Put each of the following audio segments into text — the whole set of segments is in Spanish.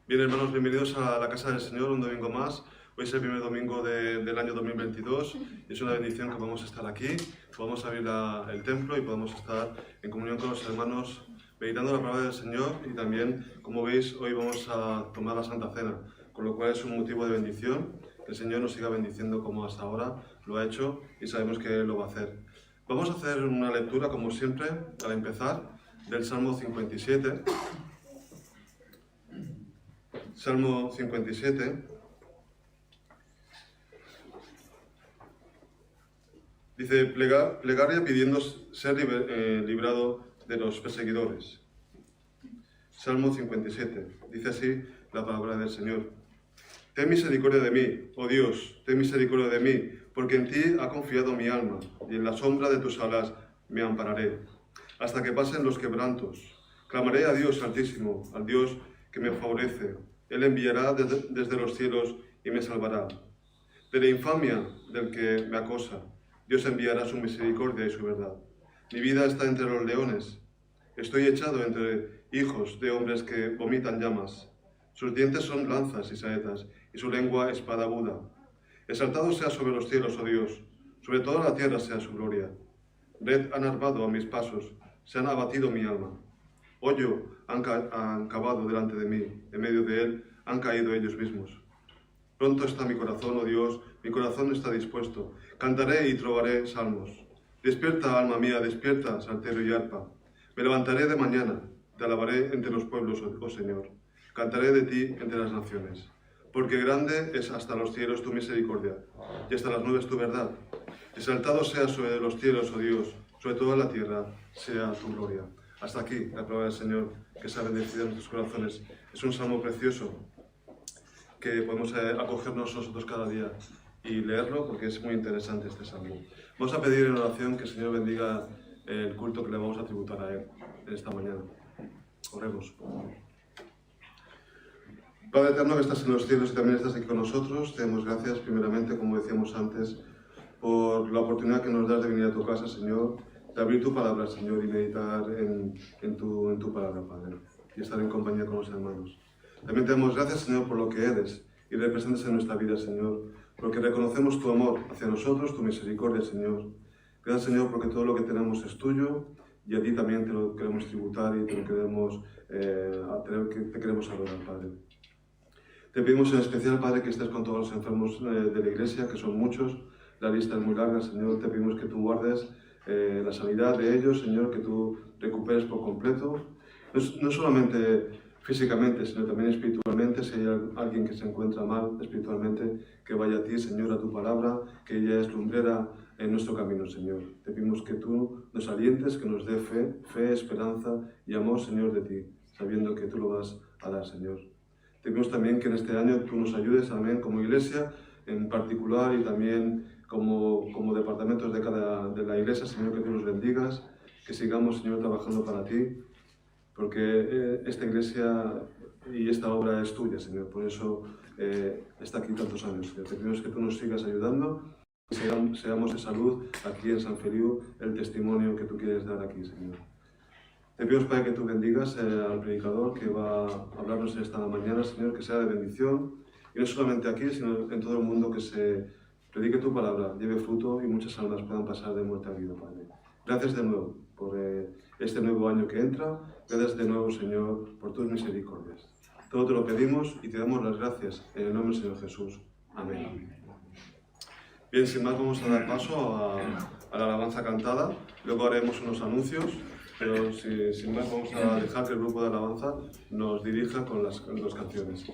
Bien, hermanos, bienvenidos a la Casa del Señor, un domingo más. Hoy es el primer domingo del año 2022 y es una bendición que podamos estar aquí, podamos abrir el templo y podamos estar en comunión con los hermanos, meditando la palabra del Señor y también, como veis, hoy vamos a tomar la Santa Cena, con lo cual es un motivo de bendición, que el Señor nos siga bendiciendo como hasta ahora lo ha hecho y sabemos que lo va a hacer. Vamos a hacer una lectura, como siempre, al empezar, del Salmo 57. Salmo 57 dice: plegaria pidiendo ser librado de los perseguidores. Salmo 57, dice así la palabra del Señor: ten misericordia de mí, oh Dios, ten misericordia de mí, porque en ti ha confiado mi alma, y en la sombra de tus alas me ampararé, hasta que pasen los quebrantos. Clamaré a Dios Altísimo, al Dios que me favorece. Él enviará desde los cielos y me salvará. De la infamia del que me acosa, Dios enviará su misericordia y su verdad. Mi vida está entre los leones. Estoy echado entre hijos de hombres que vomitan llamas. Sus dientes son lanzas y saetas, y su lengua espada aguda. Exaltado sea sobre los cielos, oh Dios, sobre toda la tierra sea su gloria. Red han armado a mis pasos, se han abatido mi alma. Hoyo han cavado delante de mí, en medio de él han caído ellos mismos. Pronto está mi corazón, oh Dios, mi corazón está dispuesto. Cantaré y trovaré salmos. Despierta, alma mía, despierta, saltero y arpa. Me levantaré de mañana, te alabaré entre los pueblos, oh Señor. Cantaré de ti entre las naciones. Porque grande es hasta los cielos tu misericordia, y hasta las nubes tu verdad. Exaltado sea sobre los cielos, oh Dios, sobre toda la tierra sea tu gloria. Hasta aquí la palabra del Señor, que sabe bendecir en nuestros corazones. Es un salmo precioso que podemos acogernos nosotros cada día y leerlo, porque es muy interesante este salmo. Vamos a pedir en oración que el Señor bendiga el culto que le vamos a tributar a Él en esta mañana. Oremos. Padre eterno que estás en los cielos y también estás aquí con nosotros, te damos gracias primeramente, como decíamos antes, por la oportunidad que nos das de venir a tu casa, Señor, de abrir tu palabra, Señor, y meditar en tu palabra, Padre, y estar en compañía con los hermanos. También te damos gracias, Señor, por lo que eres y representas en nuestra vida, Señor, porque reconocemos tu amor hacia nosotros, tu misericordia, Señor. Gracias, Señor, porque todo lo que tenemos es tuyo y a ti también te lo queremos tributar y te queremos adorar, Padre. Te pedimos en especial, Padre, que estés con todos los enfermos de la Iglesia, que son muchos. La lista es muy larga, Señor. Te pedimos que tú guardes la sanidad de ellos, Señor, que tú recuperes por completo. No solamente físicamente, sino también espiritualmente. Si hay alguien que se encuentra mal espiritualmente, que vaya a ti, Señor, a tu palabra, que ella es lumbrera en nuestro camino, Señor. Te pedimos que tú nos alientes, que nos dé fe, esperanza y amor, Señor, de ti, sabiendo que tú lo vas a dar, Señor. Te pedimos también que en este año tú nos ayudes también como iglesia, en particular, y también como departamentos de la iglesia, Señor, que tú nos bendigas, que sigamos, Señor, trabajando para ti, porque esta iglesia y esta obra es tuya, Señor, por eso está aquí tantos años, Señor. Te pedimos que tú nos sigas ayudando y seamos de salud aquí en San Feliu, el testimonio que tú quieres dar aquí, Señor. Te pido, Padre, que tú bendigas al predicador que va a hablarnos esta mañana, Señor, que sea de bendición, y no solamente aquí, sino en todo el mundo, que se predique tu palabra, lleve fruto y muchas almas puedan pasar de muerte a vida, Padre. Gracias de nuevo por este nuevo año que entra, gracias de nuevo, Señor, por tus misericordias. Todo te lo pedimos y te damos las gracias en el nombre del Señor Jesús. Amén. Bien, sin más, vamos a dar paso a la alabanza cantada, luego haremos unos anuncios. Pero sin más, vamos a dejar que el grupo de alabanza nos dirija con las canciones.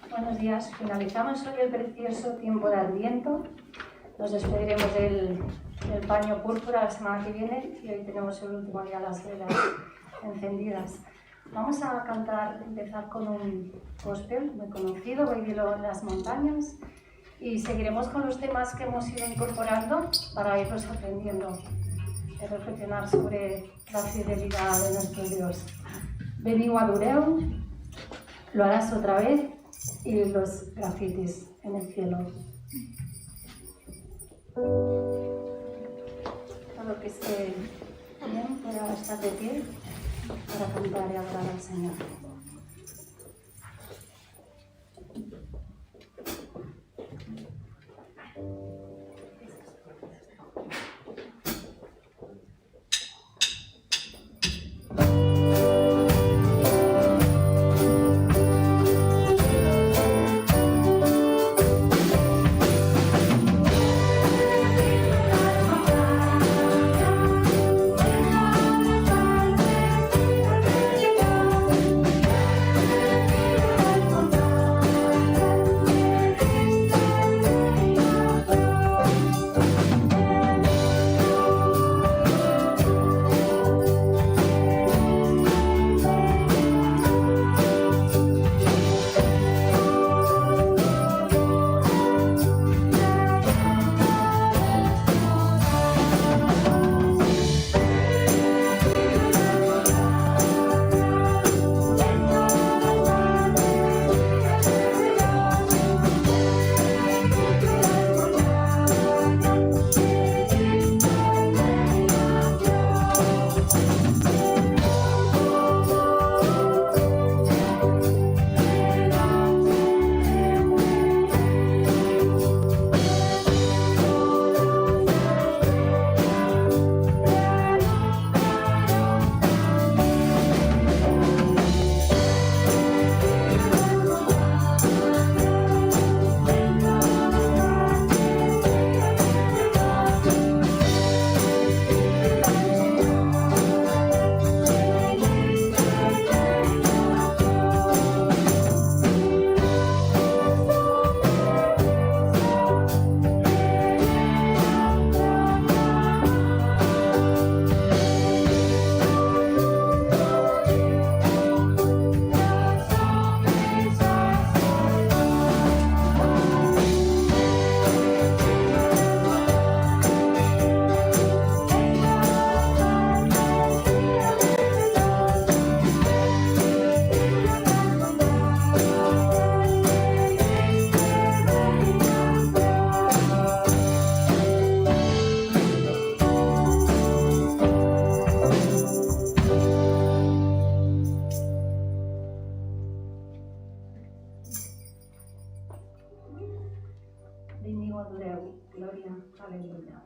Buenos días. Finalizamos hoy el precioso tiempo de Adviento. Nos despediremos del paño púrpura la semana que viene y hoy tenemos el último día las velas encendidas. Vamos a empezar con un gospel muy conocido, Baililo en las montañas, y seguiremos con los temas que hemos ido incorporando para irlos aprendiendo y reflexionar sobre la fidelidad de nuestro Dios. Veniu adoreu, lo harás otra vez, y los grafitis en el cielo. Todo que esté bien pueda estar de pie para cantar y adorar al Señor. Bendigo adoreu, gloria, aleluya.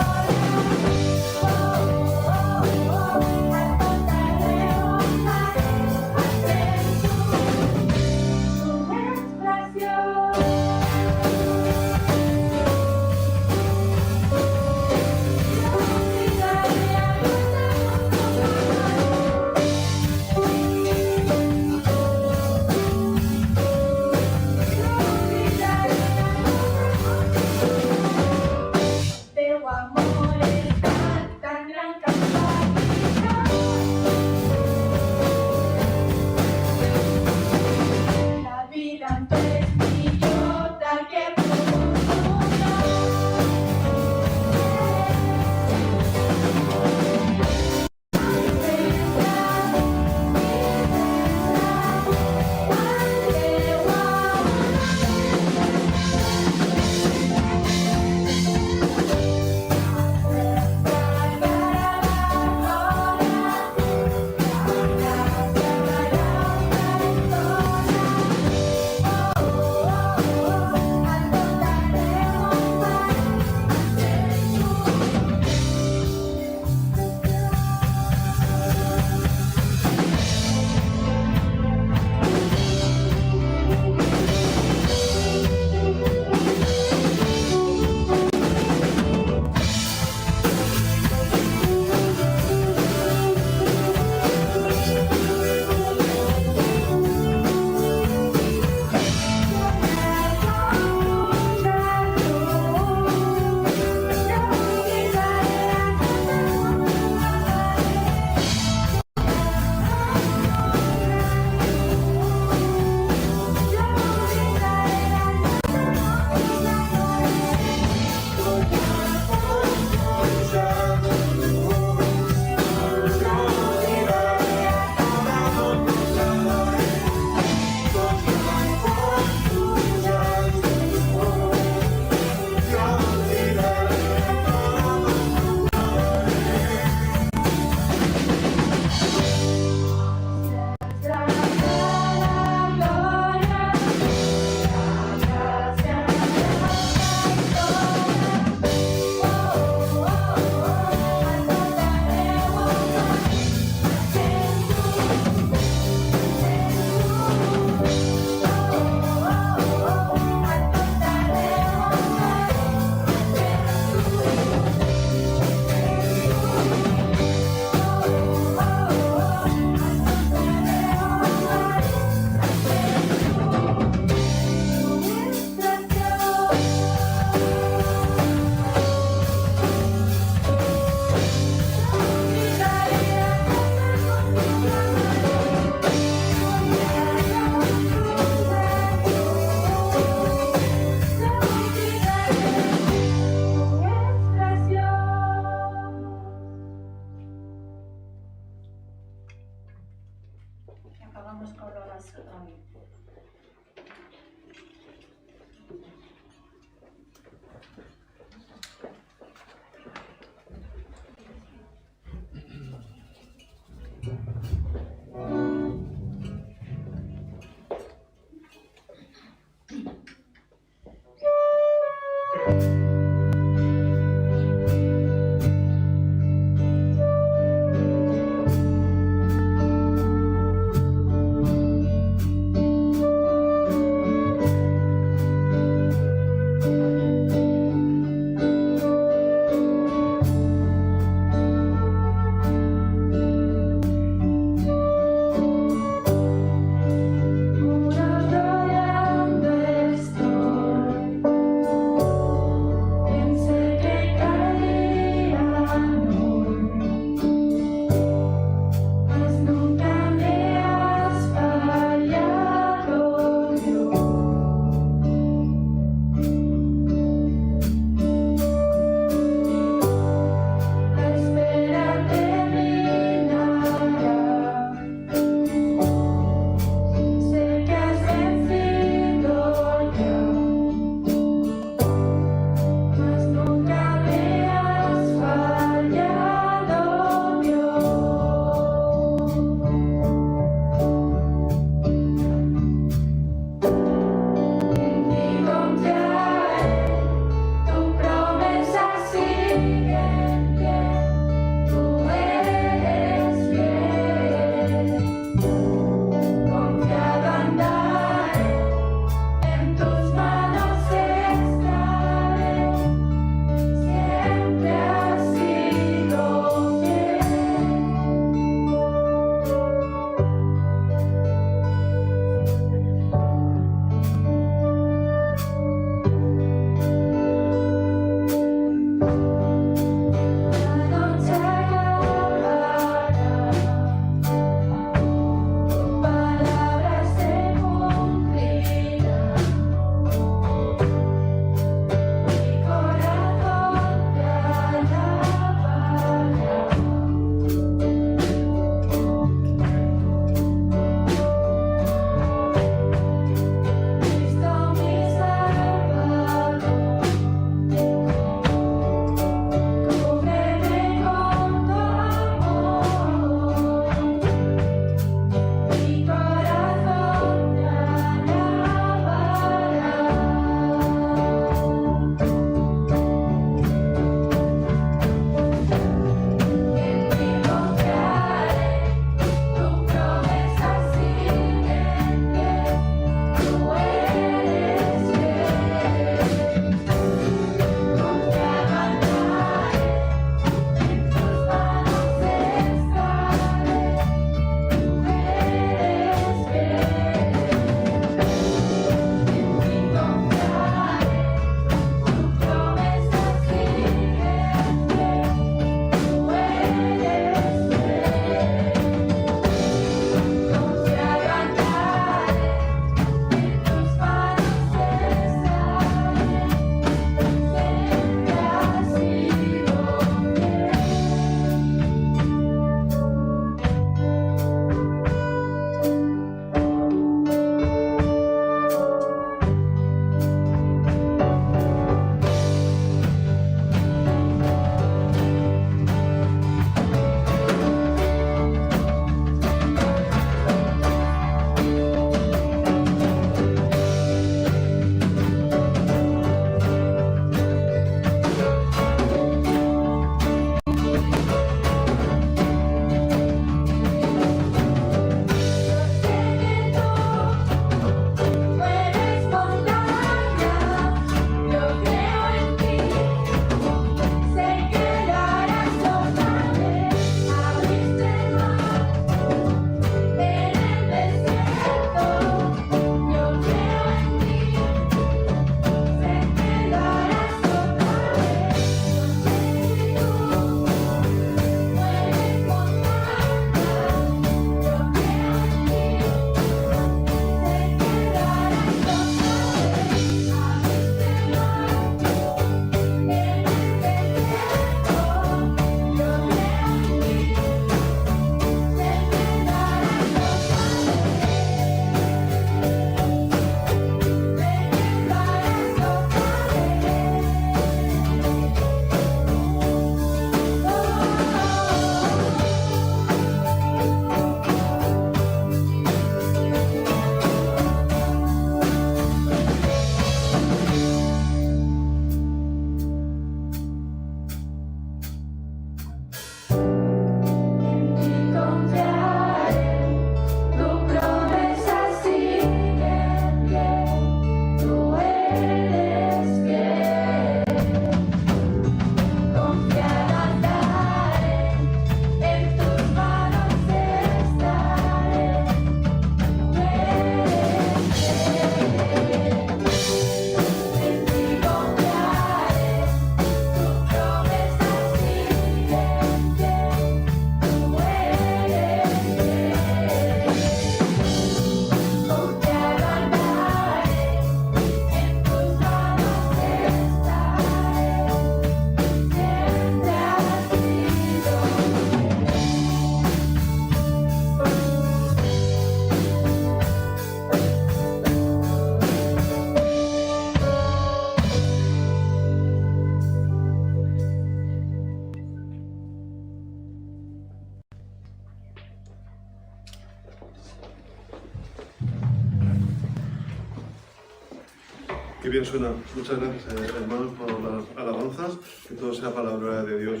Qué bien suena. Muchas gracias, hermanos, por las alabanzas. Que todo sea para la gloria de Dios.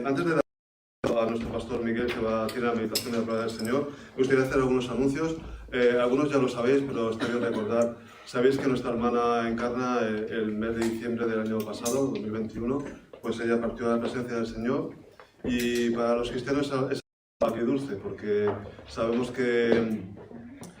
Antes de dar a nuestro pastor Miguel, que va a tirar la meditación de la palabra del Señor, me gustaría hacer algunos anuncios. Algunos ya lo sabéis, pero está bien recordar. Sabéis que nuestra hermana Encarna, el mes de diciembre del año pasado, 2021, pues ella partió a la presencia del Señor. Y para los cristianos es agridulce, porque sabemos que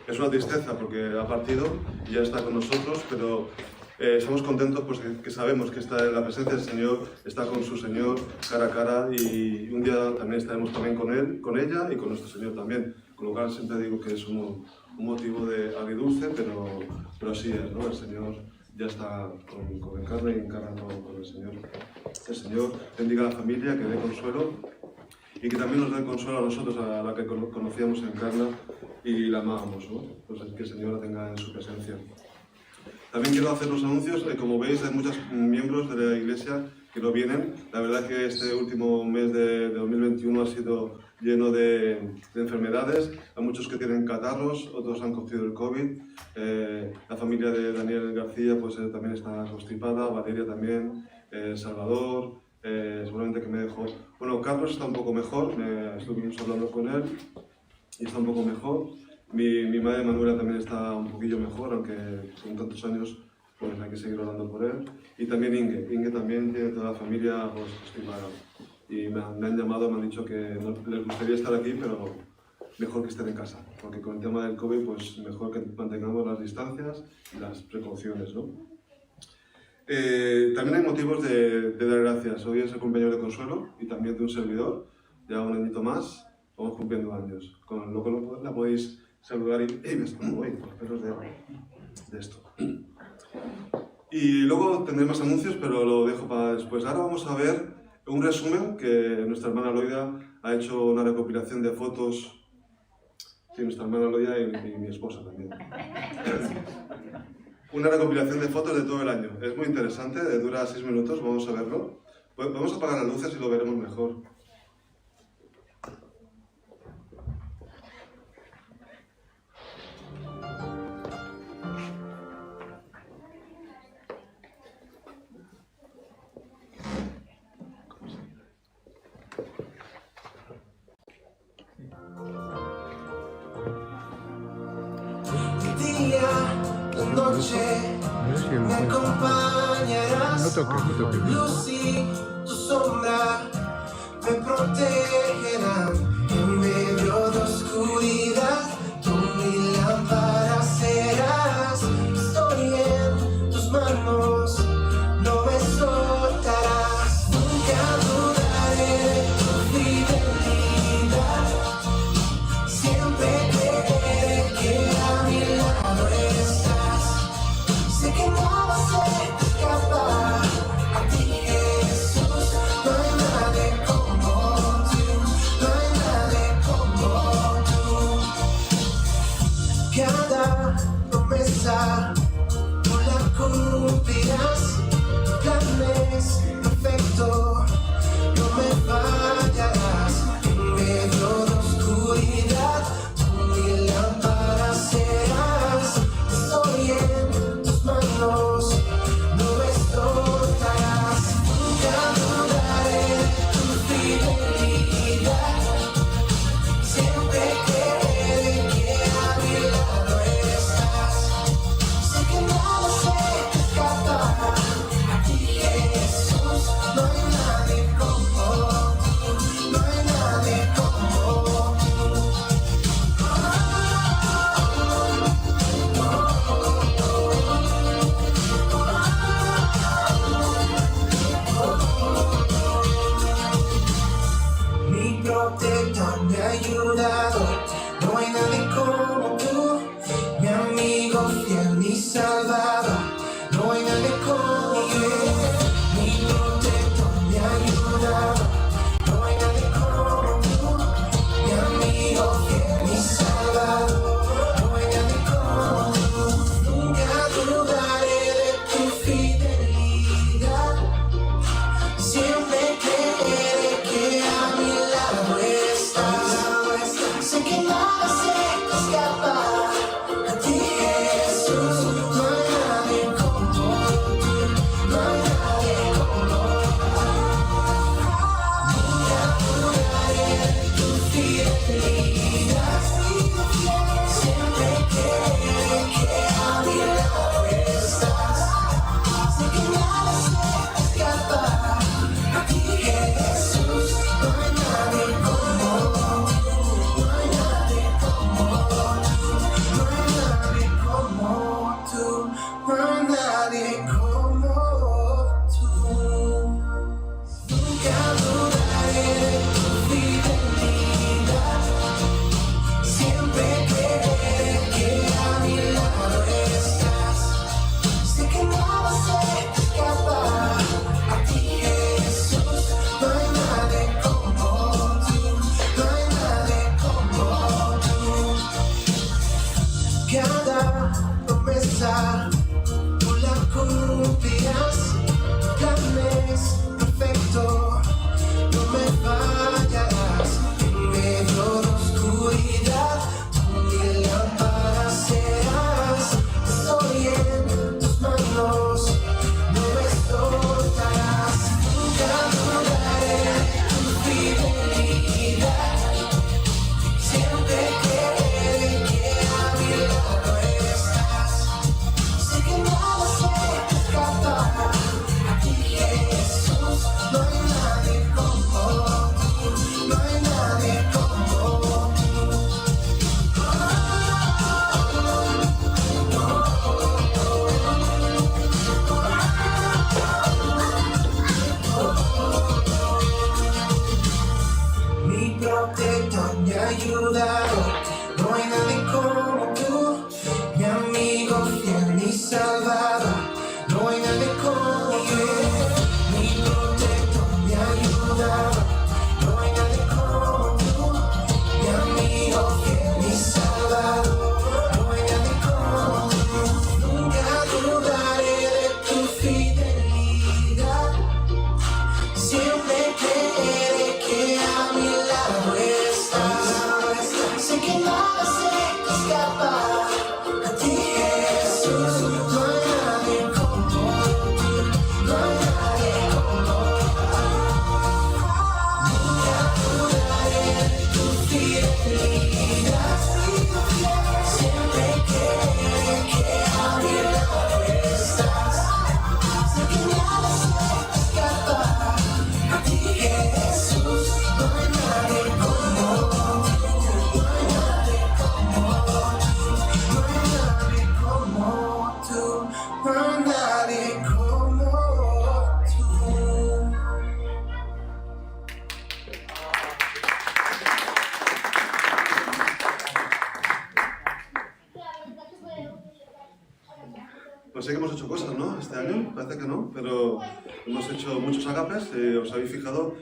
es una tristeza porque ha partido y ya está con nosotros, pero estamos contentos pues que sabemos que está en la presencia del Señor, está con su Señor cara a cara, y un día también estaremos también con él, con ella y con nuestro Señor también. Con lo cual siempre digo que es un motivo de agridulce, pero así es, ¿no? El Señor ya está con Encarna y Encarna con el Señor. El Señor bendiga a la familia, que dé consuelo y que también nos dé consuelo a nosotros, a la que conocíamos en Encarna y la amábamos, ¿no? Pues que el Señor la tenga en su presencia. También quiero hacer los anuncios. Como veis, hay muchos miembros de la Iglesia que no vienen. La verdad es que este último mes de 2021 ha sido lleno de enfermedades. Hay muchos que tienen catarros, otros han cogido el COVID. La familia de Daniel García pues, también está constipada, Valeria también, Salvador, seguramente que me dejó. Bueno, Carlos está un poco mejor, estuvimos hablando con él y está un poco mejor. Mi madre Manuela también está un poquillo mejor, aunque con tantos años pues hay que seguir orando por él. Y también Inge también tiene toda la familia pues, constipada. Y me han llamado, me han dicho que les gustaría estar aquí, pero mejor que estén en casa, porque con el tema del COVID, pues mejor que mantengamos las distancias y las precauciones, ¿no? También hay motivos de dar gracias. Hoy es el cumpleaños de Consuelo y también de un servidor, ya un añito más, vamos cumpliendo años. Luego la podéis saludar y los pelos de esto. Y luego tendré más anuncios, pero lo dejo para después. Ahora vamos a ver un resumen que nuestra hermana Loida ha hecho, una recopilación de fotos. Sí, nuestra hermana Loida y mi esposa también. Una recopilación de fotos de todo el año. Es muy interesante, dura 6 minutos, vamos a verlo. Vamos a apagar las luces y lo veremos mejor. Me acompañarás, luz y tu sombra me protegerán en medio de oscuridad. Tú mi lámpara serás, estoy en tus manos, no me soltarás. Nunca dudaré de tu fidelidad, siempre creeré que a mi lado estás. Sé que no vas a escapar, a ti Jesús, no hay nadie como tú. parece que no, pero hemos hecho muchos agapes, os habéis fijado,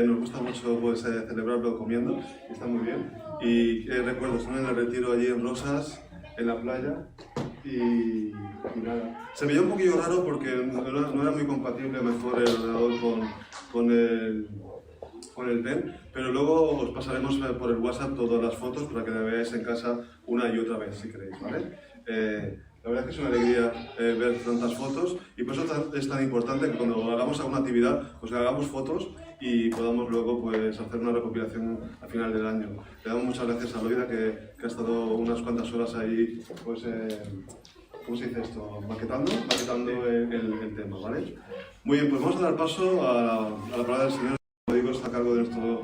nos gusta mucho pues, celebrarlo comiendo, y está muy bien. Y recuerdo, están en el retiro allí en Rosas, en la playa, y nada. Se veía un poquillo raro porque no era muy compatible mejor el ordenador con el pen, pero luego os pasaremos por el WhatsApp todas las fotos para que la veáis en casa una y otra vez si queréis, ¿vale? La verdad es que es una alegría ver tantas fotos y por eso es tan importante que cuando hagamos alguna actividad, pues hagamos fotos y podamos luego pues, hacer una recopilación al final del año. Le damos muchas gracias a Loida que ha estado unas cuantas horas ahí, pues, ¿cómo se dice esto? Maquetando el tema, ¿vale? Muy bien, pues vamos a dar paso a la palabra del Señor. Como digo, está a cargo de nuestro...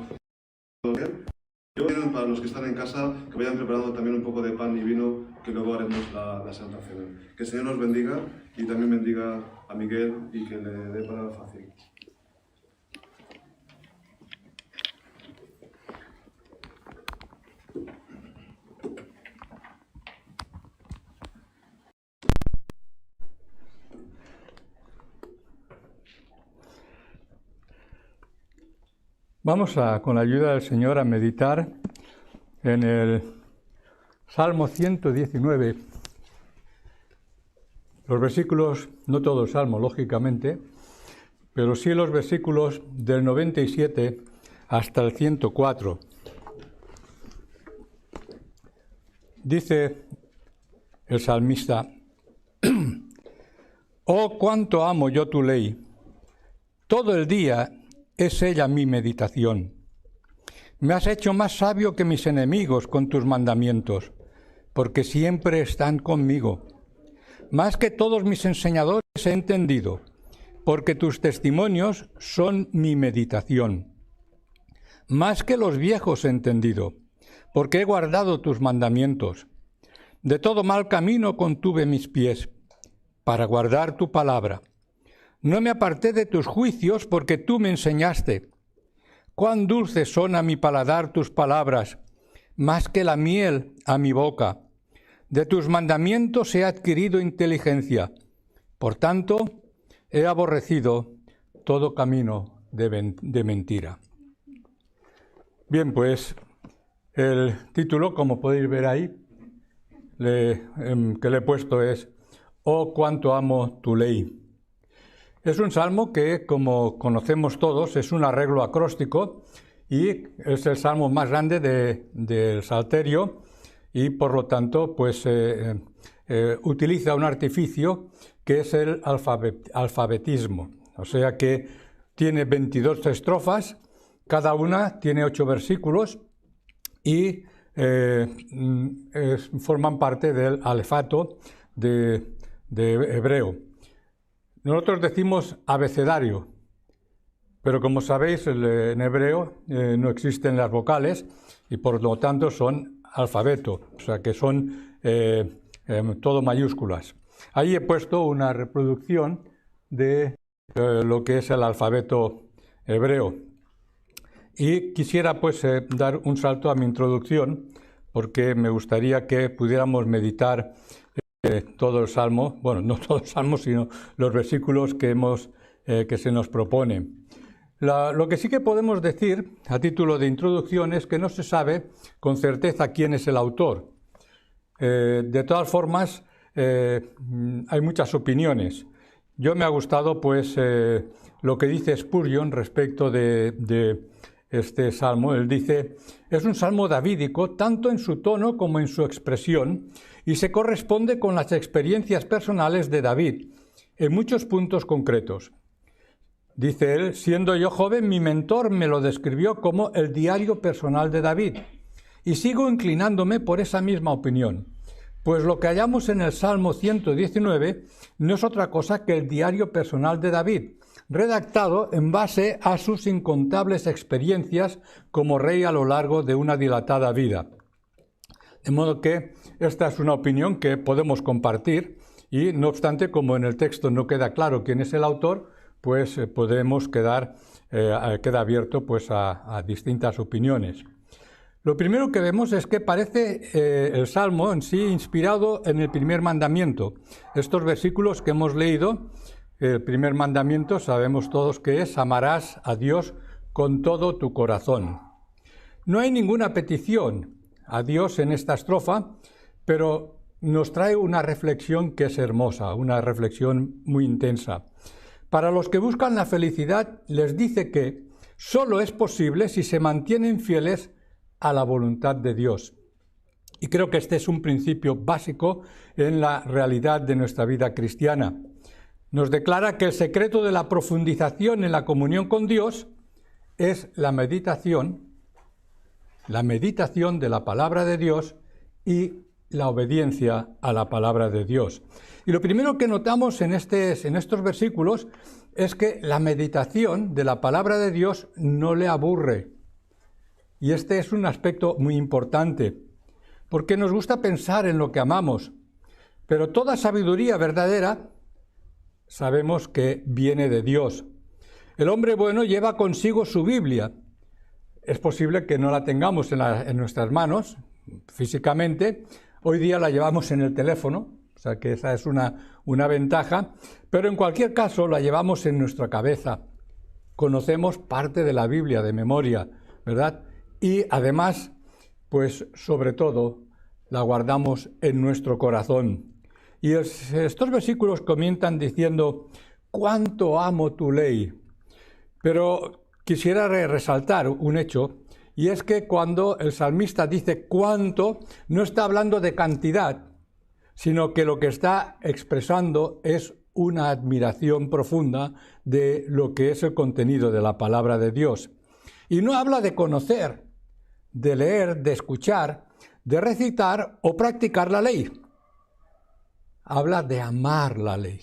Para los que están en casa, que vayan preparando también un poco de pan y vino, que luego haremos la Santa Cena. Que el Señor nos bendiga y también bendiga a Miguel y que le dé palabra fácil. Vamos con la ayuda del Señor a meditar en el Salmo 119, los versículos, no todo el Salmo, lógicamente, pero sí los versículos del 97 hasta el 104. Dice el salmista: «Oh, cuánto amo yo tu ley, todo el día es ella mi meditación. Me has hecho más sabio que mis enemigos con tus mandamientos, porque siempre están conmigo. Más que todos mis enseñadores he entendido, porque tus testimonios son mi meditación. Más que los viejos he entendido, porque he guardado tus mandamientos. De todo mal camino contuve mis pies, para guardar tu palabra. No me aparté de tus juicios, porque tú me enseñaste. Cuán dulces son a mi paladar tus palabras, más que la miel a mi boca. De tus mandamientos he adquirido inteligencia. Por tanto, he aborrecido todo camino de mentira». Bien, pues el título, como podéis ver ahí, que le he puesto es «Oh, cuánto amo tu ley». Es un salmo que, como conocemos todos, es un arreglo acróstico y es el salmo más grande del Salterio y, por lo tanto, pues utiliza un artificio que es el alfabetismo. O sea que tiene 22 estrofas, cada una tiene 8 versículos y forman parte del alefato de hebreo. Nosotros decimos abecedario, pero como sabéis en hebreo no existen las vocales y por lo tanto son alfabeto, o sea que son todo mayúsculas. Ahí he puesto una reproducción de lo que es el alfabeto hebreo. Y quisiera pues dar un salto a mi introducción porque me gustaría que pudiéramos meditar todo el Salmo, bueno, no todo el Salmo, sino los versículos que se nos propone. Lo que sí que podemos decir, a título de introducción, es que no se sabe con certeza quién es el autor. De todas formas, hay muchas opiniones. Yo me ha gustado, pues, lo que dice Spurgeon respecto de este salmo. Él dice: es un salmo davídico tanto en su tono como en su expresión y se corresponde con las experiencias personales de David en muchos puntos concretos. Dice él: siendo yo joven, mi mentor me lo describió como el diario personal de David y sigo inclinándome por esa misma opinión, pues lo que hallamos en el Salmo 119 no es otra cosa que el diario personal de David, redactado en base a sus incontables experiencias como rey a lo largo de una dilatada vida. De modo que esta es una opinión que podemos compartir y, no obstante, como en el texto no queda claro quién es el autor, pues queda abierto pues, a distintas opiniones. Lo primero que vemos es que parece el Salmo en sí inspirado en el primer mandamiento. Estos versículos que hemos leído El primer mandamiento sabemos todos que es: amarás a Dios con todo tu corazón. No hay ninguna petición a Dios en esta estrofa, pero nos trae una reflexión que es hermosa, una reflexión muy intensa. Para los que buscan la felicidad, les dice que solo es posible si se mantienen fieles a la voluntad de Dios. Y creo que este es un principio básico en la realidad de nuestra vida cristiana. Nos declara que el secreto de la profundización en la comunión con Dios es la meditación de la palabra de Dios y la obediencia a la palabra de Dios. Y lo primero que notamos en estos versículos es que la meditación de la palabra de Dios no le aburre. Y este es un aspecto muy importante, porque nos gusta pensar en lo que amamos, pero toda sabiduría verdadera sabemos que viene de Dios. El hombre bueno lleva consigo su Biblia. Es posible que no la tengamos en nuestras manos físicamente. Hoy día la llevamos en el teléfono, o sea que esa es una ventaja, pero en cualquier caso la llevamos en nuestra cabeza. Conocemos parte de la Biblia de memoria, ¿verdad? Y además, pues sobre todo, la guardamos en nuestro corazón. Y estos versículos comienzan diciendo: «¿Cuánto amo tu ley?». Pero quisiera resaltar un hecho, y es que cuando el salmista dice «cuánto», no está hablando de cantidad, sino que lo que está expresando es una admiración profunda de lo que es el contenido de la palabra de Dios. Y no habla de conocer, de leer, de escuchar, de recitar o practicar la ley. Habla de amar la ley.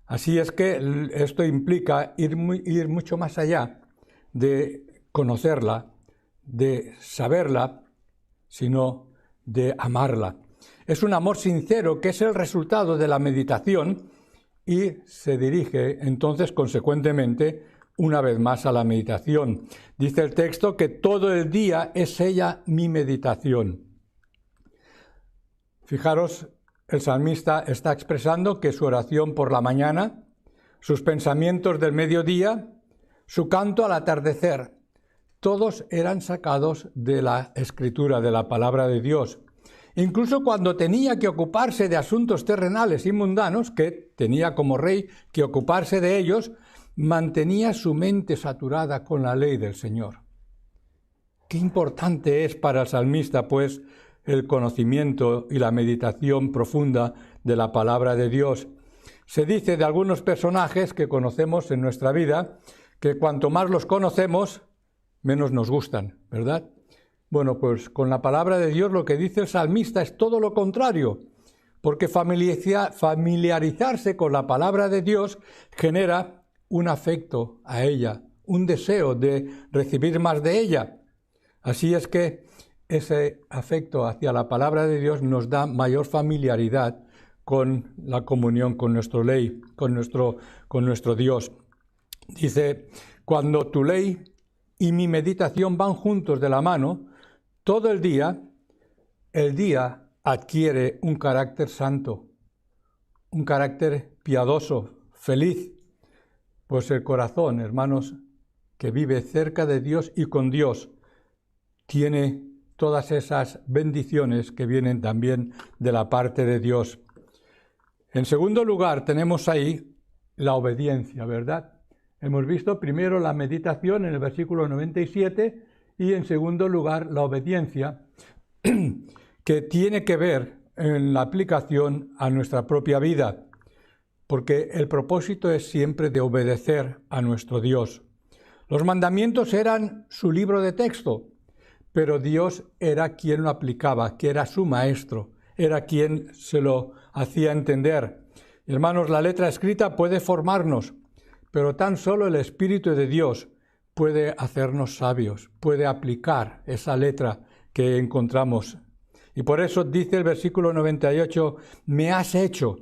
Así es que esto implica ir mucho más allá de conocerla, de saberla, sino de amarla. Es un amor sincero que es el resultado de la meditación y se dirige entonces consecuentemente una vez más a la meditación. Dice el texto que todo el día es ella mi meditación. Fijaros, el salmista está expresando que su oración por la mañana, sus pensamientos del mediodía, su canto al atardecer, todos eran sacados de la Escritura, de la palabra de Dios. Incluso cuando tenía que ocuparse de asuntos terrenales y mundanos, que tenía como rey que ocuparse de ellos, mantenía su mente saturada con la ley del Señor. Qué importante es para el salmista, pues, el conocimiento y la meditación profunda de la palabra de Dios. Se dice de algunos personajes que conocemos en nuestra vida que cuanto más los conocemos, menos nos gustan, ¿verdad? Bueno, pues con la palabra de Dios lo que dice el salmista es todo lo contrario, porque familiarizarse con la palabra de Dios genera un afecto a ella, un deseo de recibir más de ella. Así es que ese afecto hacia la palabra de Dios nos da mayor familiaridad con la comunión con nuestra ley, con nuestro Dios. Dice: cuando tu ley y mi meditación van juntos de la mano, todo el día adquiere un carácter santo, un carácter piadoso, feliz. Pues el corazón, hermanos, que vive cerca de Dios y con Dios, tiene todas esas bendiciones que vienen también de la parte de Dios. En segundo lugar, tenemos ahí la obediencia, ¿verdad? Hemos visto primero la meditación en el versículo 97 y en segundo lugar la obediencia, que tiene que ver en la aplicación a nuestra propia vida, porque el propósito es siempre de obedecer a nuestro Dios. Los mandamientos eran su libro de texto, pero Dios era quien lo aplicaba, que era su maestro, era quien se lo hacía entender. Hermanos, la letra escrita puede formarnos, pero tan solo el Espíritu de Dios puede hacernos sabios, puede aplicar esa letra que encontramos. Y por eso dice el versículo 98, me has hecho.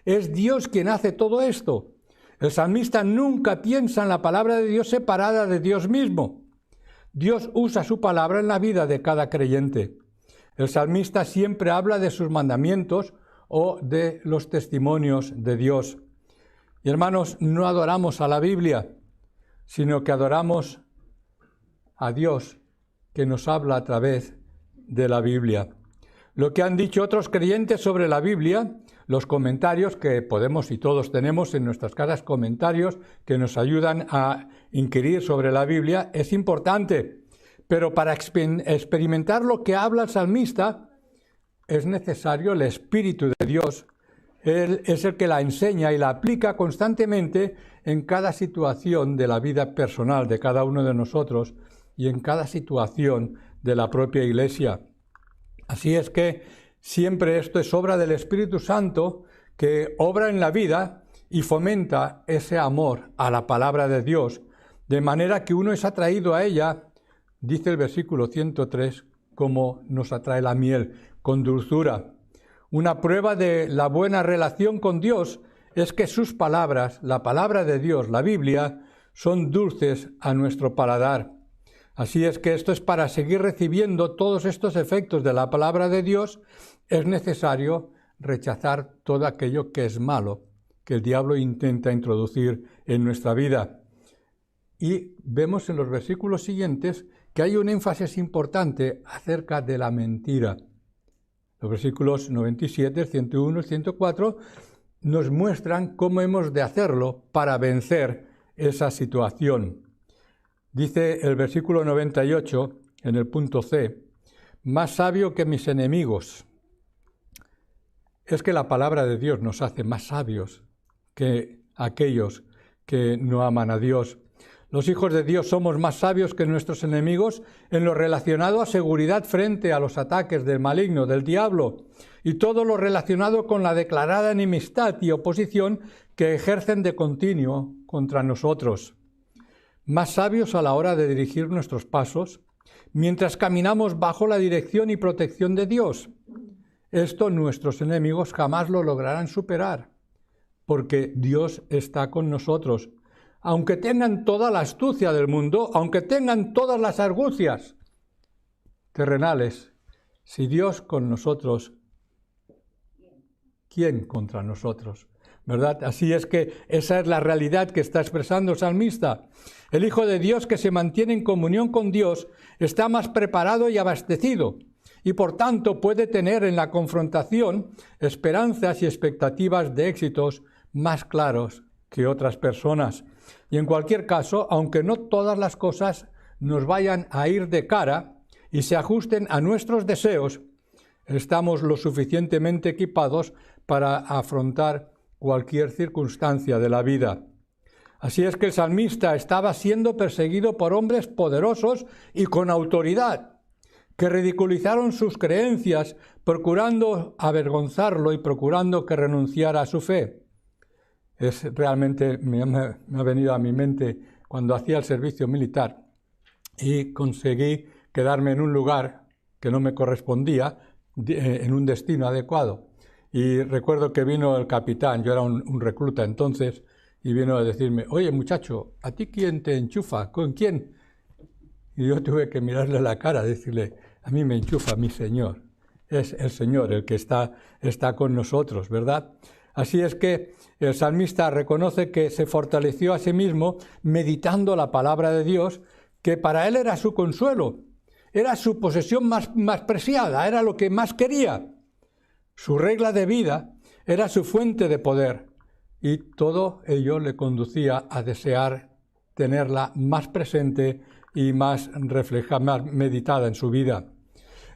Es Dios quien hace todo esto. El salmista nunca piensa en la palabra de Dios separada de Dios mismo. Dios usa su palabra en la vida de cada creyente. El salmista siempre habla de sus mandamientos o de los testimonios de Dios. Y hermanos, no adoramos a la Biblia, sino que adoramos a Dios que nos habla a través de la Biblia. Lo que han dicho otros creyentes sobre la Biblia, los comentarios que podemos y todos tenemos en nuestras casas, comentarios que nos ayudan a inquirir sobre la Biblia, es importante. Pero para experimentar lo que habla el salmista, es necesario el Espíritu de Dios. Él es el que la enseña y la aplica constantemente en cada situación de la vida personal de cada uno de nosotros y en cada situación de la propia Iglesia. Así es que siempre esto es obra del Espíritu Santo que obra en la vida y fomenta ese amor a la palabra de Dios, de manera que uno es atraído a ella, dice el versículo 103, como nos atrae la miel, con dulzura. Una prueba de la buena relación con Dios es que sus palabras, la palabra de Dios, la Biblia, son dulces a nuestro paladar. Así es que esto es para seguir recibiendo todos estos efectos de la palabra de Dios, es necesario rechazar todo aquello que es malo, que el diablo intenta introducir en nuestra vida. Y vemos en los versículos siguientes que hay un énfasis importante acerca de la mentira. Los versículos 97, 101 y 104 nos muestran cómo hemos de hacerlo para vencer esa situación. Dice el versículo 98, en el punto C, más sabio que mis enemigos. Es que la palabra de Dios nos hace más sabios que aquellos que no aman a Dios. Los hijos de Dios somos más sabios que nuestros enemigos en lo relacionado a seguridad frente a los ataques del maligno, del diablo, y todo lo relacionado con la declarada enemistad y oposición que ejercen de continuo contra nosotros. Más sabios a la hora de dirigir nuestros pasos, mientras caminamos bajo la dirección y protección de Dios. Esto nuestros enemigos jamás lo lograrán superar, porque Dios está con nosotros. Aunque tengan toda la astucia del mundo, aunque tengan todas las argucias terrenales, si Dios con nosotros, ¿quién contra nosotros? ¿Verdad? Así es que esa es la realidad que está expresando el salmista. El Hijo de Dios que se mantiene en comunión con Dios está más preparado y abastecido, y por tanto puede tener en la confrontación esperanzas y expectativas de éxitos más claros que otras personas. Y en cualquier caso, aunque no todas las cosas nos vayan a ir de cara y se ajusten a nuestros deseos, estamos lo suficientemente equipados para afrontar cualquier circunstancia de la vida. Así es que el salmista estaba siendo perseguido por hombres poderosos y con autoridad, que ridiculizaron sus creencias, procurando avergonzarlo y procurando que renunciara a su fe. Realmente me ha venido a mi mente cuando hacía el servicio militar y conseguí quedarme en un lugar que no me correspondía, en un destino adecuado. Y recuerdo que vino el capitán, yo era un recluta entonces, y vino a decirme, oye muchacho, ¿a ti quién te enchufa? ¿Con quién? Y yo tuve que mirarle la cara, decirle, a mí me enchufa mi Señor. Es el Señor el que está con nosotros, ¿verdad? Así es que el salmista reconoce que se fortaleció a sí mismo meditando la palabra de Dios, que para él era su consuelo, era su posesión más preciada, era lo que más quería. Su regla de vida era su fuente de poder y todo ello le conducía a desear tenerla más presente y más reflejada, más meditada en su vida.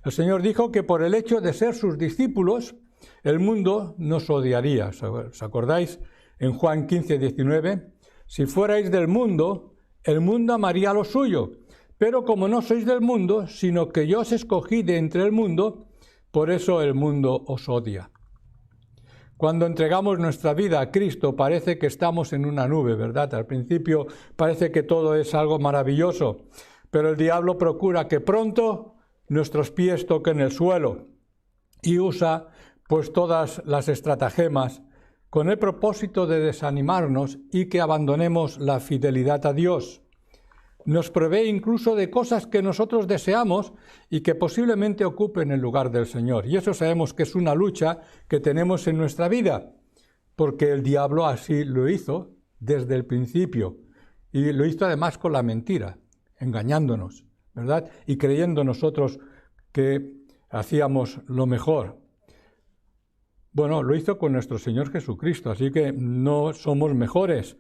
El Señor dijo que por el hecho de ser sus discípulos, el mundo nos odiaría. ¿Os acordáis? En Juan 15, 19, si fuerais del mundo, el mundo amaría lo suyo, pero como no sois del mundo, sino que yo os escogí de entre el mundo, por eso el mundo os odia. Cuando entregamos nuestra vida a Cristo parece que estamos en una nube, ¿verdad? Al principio parece que todo es algo maravilloso, pero el diablo procura que pronto nuestros pies toquen el suelo y usa pues todas las estratagemas con el propósito de desanimarnos y que abandonemos la fidelidad a Dios. Nos provee incluso de cosas que nosotros deseamos y que posiblemente ocupen el lugar del Señor. Y eso sabemos que es una lucha que tenemos en nuestra vida. porque el diablo así lo hizo desde el principio. Y lo hizo además con la mentira, engañándonos, ¿verdad? Y creyendo nosotros que hacíamos lo mejor. Bueno, lo hizo con nuestro Señor Jesucristo, así que no somos mejores.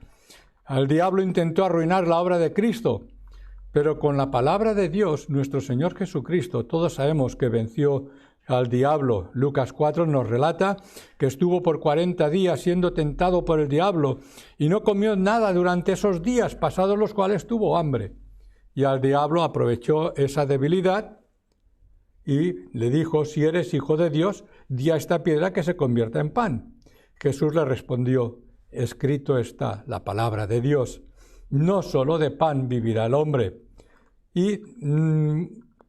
El diablo intentó arruinar la obra de Cristo, pero con la palabra de Dios, nuestro Señor Jesucristo, todos sabemos que venció al diablo. Lucas 4 nos relata que estuvo por 40 días siendo tentado por el diablo y no comió nada durante esos días, pasados los cuales tuvo hambre. Y al diablo aprovechó esa debilidad y le dijo: si eres hijo de Dios, di a esta piedra que se convierta en pan. Jesús le respondió: escrito está, la palabra de Dios, no solo de pan vivirá el hombre. Y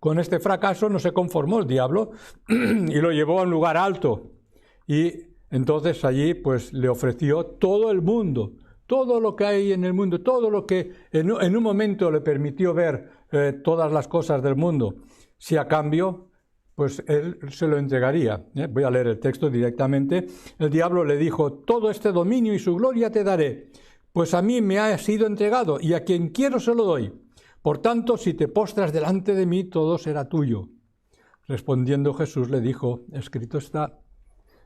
con este fracaso no se conformó el diablo y lo llevó a un lugar alto. Y entonces allí pues le ofreció todo el mundo, todo lo que hay en el mundo, todo lo que en un momento le permitió ver todas las cosas del mundo. Si a cambio, pues él se lo entregaría. Voy a leer el texto directamente. El diablo le dijo: todo este dominio y su gloria te daré, pues a mí me ha sido entregado y a quien quiero se lo doy. Por tanto, si te postras delante de mí, todo será tuyo. Respondiendo Jesús le dijo: escrito está,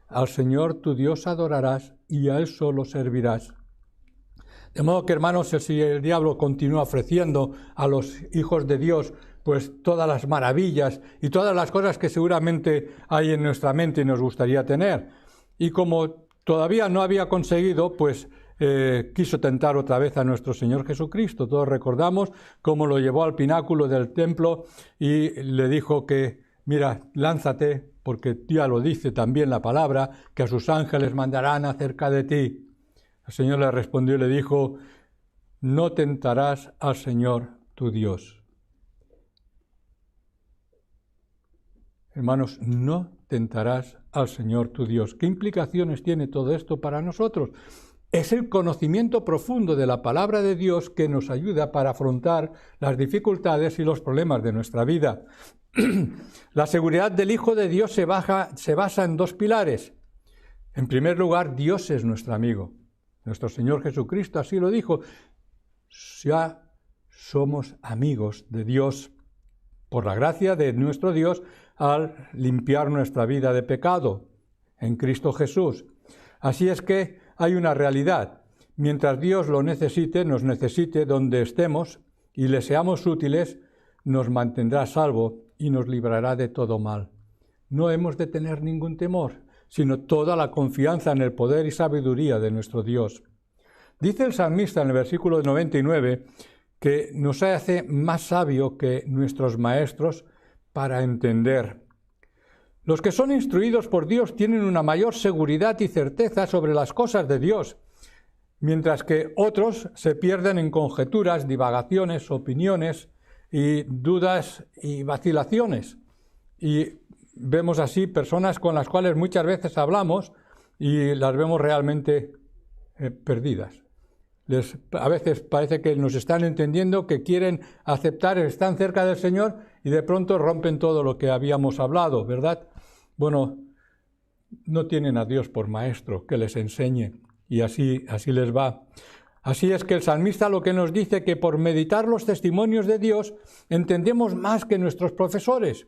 al Señor tu Dios adorarás y a Él solo servirás. De modo que, hermanos, si el diablo continúa ofreciendo a los hijos de Dios pues todas las maravillas y todas las cosas que seguramente hay en nuestra mente y nos gustaría tener, y como todavía no había conseguido, pues quiso tentar otra vez a nuestro Señor Jesucristo. Todos recordamos cómo lo llevó al pináculo del templo y le dijo que: mira, lánzate, porque ya lo dice también la palabra, que a sus ángeles mandarán acerca de ti. El Señor le respondió y le dijo: no tentarás al Señor tu Dios. Hermanos, no tentarás al Señor tu Dios. ¿Qué implicaciones tiene todo esto para nosotros? Es el conocimiento profundo de la palabra de Dios que nos ayuda para afrontar las dificultades y los problemas de nuestra vida. La seguridad del Hijo de Dios se basa en dos pilares. En primer lugar, Dios es nuestro amigo. Nuestro Señor Jesucristo así lo dijo: ya somos amigos de Dios por la gracia de nuestro Dios al limpiar nuestra vida de pecado en Cristo Jesús. Así es que hay una realidad. Mientras Dios lo necesite, nos necesite donde estemos y le seamos útiles, nos mantendrá a salvo y nos librará de todo mal. No hemos de tener ningún temor, sino toda la confianza en el poder y sabiduría de nuestro Dios. Dice el salmista en el versículo 99 que nos hace más sabio que nuestros maestros para entender. Los que son instruidos por Dios tienen una mayor seguridad y certeza sobre las cosas de Dios, mientras que otros se pierden en conjeturas, divagaciones, opiniones y dudas y vacilaciones. Y vemos así personas con las cuales muchas veces hablamos y las vemos realmente perdidas. A veces parece que nos están entendiendo, que quieren aceptar, están cerca del Señor y de pronto rompen todo lo que habíamos hablado, ¿verdad? Bueno, no tienen a Dios por maestro que les enseñe y así les va. Así es que el salmista lo que nos dice que por meditar los testimonios de Dios entendemos más que nuestros profesores,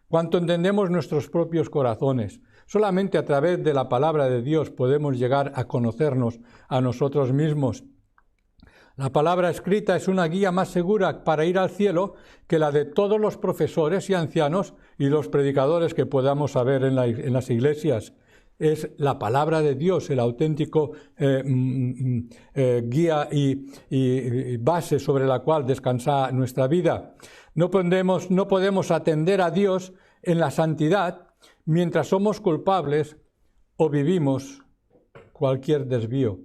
cuanto entendemos nuestros propios corazones. Solamente a través de la palabra de Dios podemos llegar a conocernos a nosotros mismos. La palabra escrita es una guía más segura para ir al cielo que la de todos los profesores y ancianos y los predicadores que podamos saber en las iglesias. Es la palabra de Dios el auténtico guía y base sobre la cual descansa nuestra vida. No podemos atender a Dios en la santidad mientras somos culpables o vivimos cualquier desvío.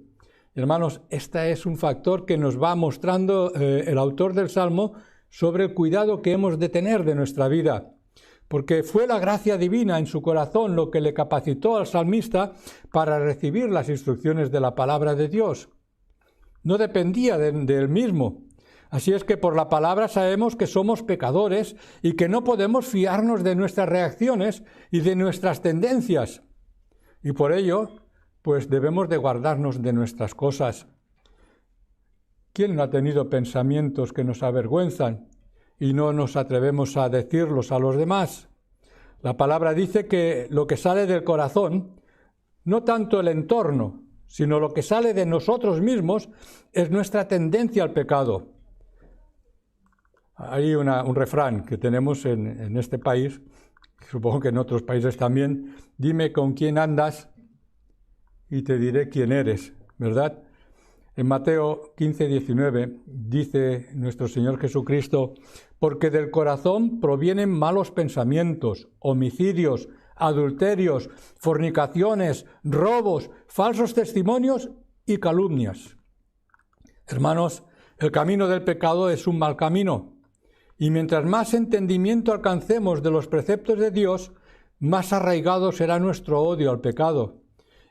Hermanos, este es un factor que nos va mostrando el autor del Salmo sobre el cuidado que hemos de tener de nuestra vida, porque fue la gracia divina en su corazón lo que le capacitó al salmista para recibir las instrucciones de la palabra de Dios. No dependía de él mismo. Así es que por la palabra sabemos que somos pecadores y que no podemos fiarnos de nuestras reacciones y de nuestras tendencias. Y por ello pues debemos de guardarnos de nuestras cosas. ¿Quién no ha tenido pensamientos que nos avergüenzan y no nos atrevemos a decirlos a los demás? La palabra dice que lo que sale del corazón, no tanto el entorno, sino lo que sale de nosotros mismos, es nuestra tendencia al pecado. Hay un refrán que tenemos en este país, supongo que en otros países también: dime con quién andas y te diré quién eres, ¿verdad? En Mateo 15:19 dice nuestro Señor Jesucristo: porque del corazón provienen malos pensamientos, homicidios, adulterios, fornicaciones, robos, falsos testimonios y calumnias. Hermanos, el camino del pecado es un mal camino, y mientras más entendimiento alcancemos de los preceptos de Dios, más arraigado será nuestro odio al pecado.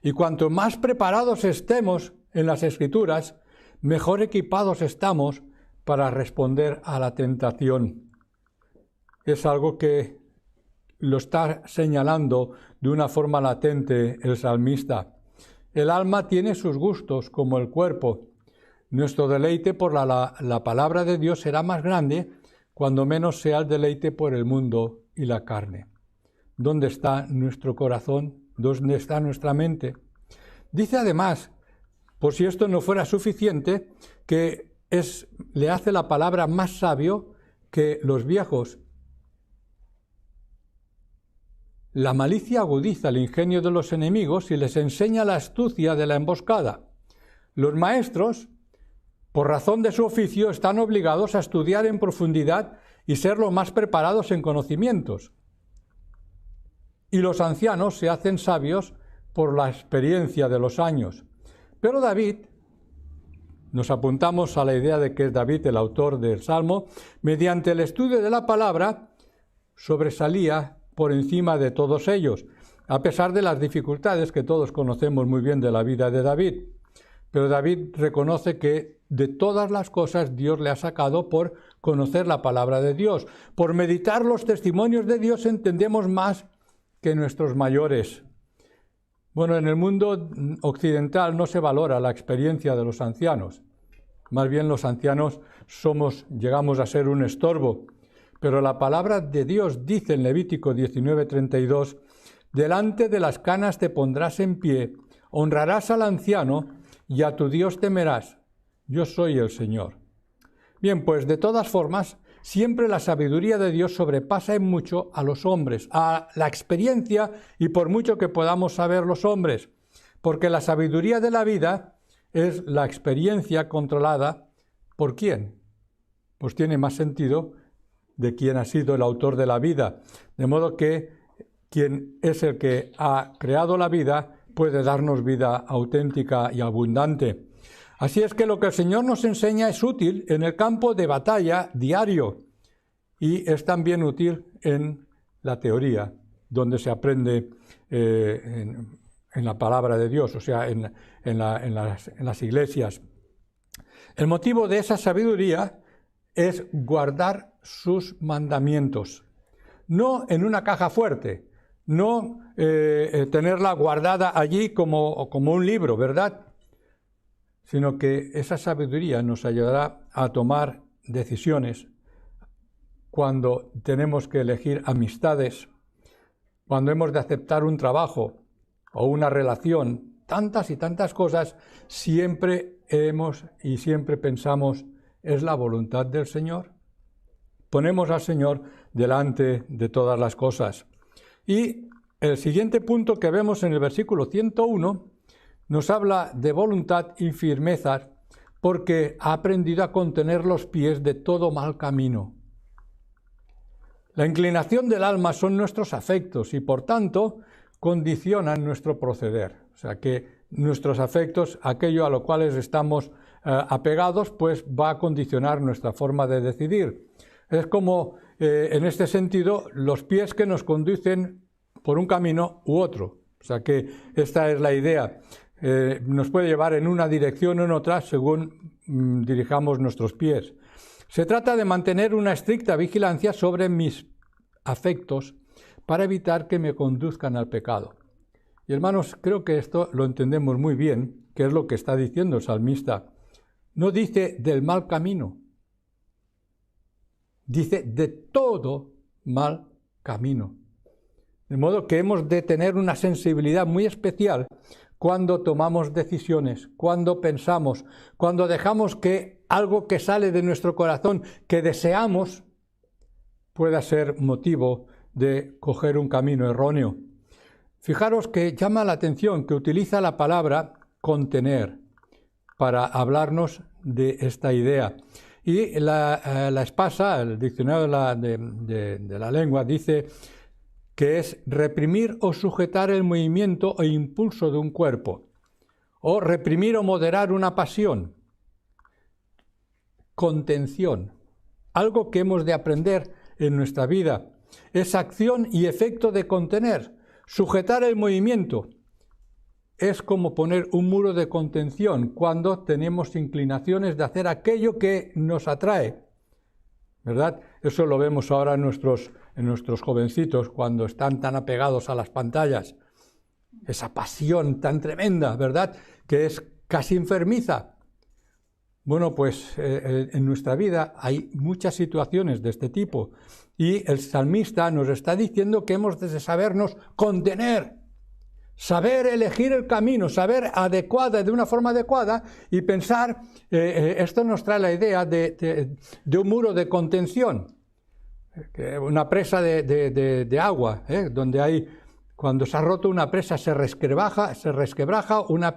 Y cuanto más preparados estemos en las Escrituras, mejor equipados estamos para responder a la tentación. Es algo que lo está señalando de una forma latente el salmista. El alma tiene sus gustos como el cuerpo. Nuestro deleite por la palabra de Dios será más grande cuando menos sea el deleite por el mundo y la carne. ¿Dónde está nuestro corazón? ¿Dónde está nuestra mente? Dice además, por si esto no fuera suficiente, que le hace la palabra más sabio que los viejos. La malicia agudiza el ingenio de los enemigos y les enseña la astucia de la emboscada. Los maestros, por razón de su oficio, están obligados a estudiar en profundidad y ser los más preparados en conocimientos. Y los ancianos se hacen sabios por la experiencia de los años. Pero David, nos apuntamos a la idea de que es David el autor del Salmo, mediante el estudio de la palabra, sobresalía por encima de todos ellos, a pesar de las dificultades que todos conocemos muy bien de la vida de David. Pero David reconoce que de todas las cosas Dios le ha sacado por conocer la palabra de Dios. Por meditar los testimonios de Dios entendemos más que nuestros mayores. Bueno, en el mundo occidental no se valora la experiencia de los ancianos. Más bien los ancianos llegamos a ser un estorbo. Pero la palabra de Dios dice en Levítico 19:32, delante de las canas te pondrás en pie, honrarás al anciano y a tu Dios temerás. Yo soy el Señor. Bien, pues de todas formas, siempre la sabiduría de Dios sobrepasa en mucho a los hombres, a la experiencia y por mucho que podamos saber los hombres, porque la sabiduría de la vida es la experiencia controlada ¿por quién? Pues tiene más sentido de quién ha sido el autor de la vida, de modo que quien es el que ha creado la vida puede darnos vida auténtica y abundante. Así es que lo que el Señor nos enseña es útil en el campo de batalla diario y es también útil en la teoría, donde se aprende en la palabra de Dios, o sea, en las iglesias. El motivo de esa sabiduría es guardar sus mandamientos, no en una caja fuerte, no tenerla guardada allí como un libro, ¿verdad? Sino que esa sabiduría nos ayudará a tomar decisiones cuando tenemos que elegir amistades, cuando hemos de aceptar un trabajo o una relación, tantas y tantas cosas, siempre pensamos, ¿es la voluntad del Señor? Ponemos al Señor delante de todas las cosas. Y el siguiente punto que vemos en el versículo 101 nos habla de voluntad y firmeza porque ha aprendido a contener los pies de todo mal camino. La inclinación del alma son nuestros afectos y por tanto condicionan nuestro proceder. O sea que nuestros afectos, aquello a lo cual estamos apegados, pues va a condicionar nuestra forma de decidir. Es como, en este sentido, los pies que nos conducen por un camino u otro. O sea que esta es la idea. Nos puede llevar en una dirección o en otra según dirijamos nuestros pies. Se trata de mantener una estricta vigilancia sobre mis afectos para evitar que me conduzcan al pecado. Y hermanos, creo que esto lo entendemos muy bien, que es lo que está diciendo el salmista. No dice del mal camino, dice de todo mal camino. De modo que hemos de tener una sensibilidad muy especial cuando tomamos decisiones, cuando pensamos, cuando dejamos que algo que sale de nuestro corazón, que deseamos, pueda ser motivo de coger un camino erróneo. Fijaros que llama la atención que utiliza la palabra contener para hablarnos de esta idea. Y la Espasa, el diccionario de la lengua, dice que es reprimir o sujetar el movimiento o impulso de un cuerpo, o reprimir o moderar una pasión. Contención, algo que hemos de aprender en nuestra vida, es acción y efecto de contener. Sujetar el movimiento es como poner un muro de contención cuando tenemos inclinaciones de hacer aquello que nos atrae, ¿verdad? Eso lo vemos ahora en nuestros jovencitos cuando están tan apegados a las pantallas. Esa pasión tan tremenda, ¿verdad? Que es casi enfermiza. Bueno, pues en nuestra vida hay muchas situaciones de este tipo y el salmista nos está diciendo que hemos de sabernos contener, saber elegir el camino, saber de una forma adecuada y pensar, esto nos trae la idea de un muro de contención, una presa de agua, donde cuando se ha roto una presa se resquebraja una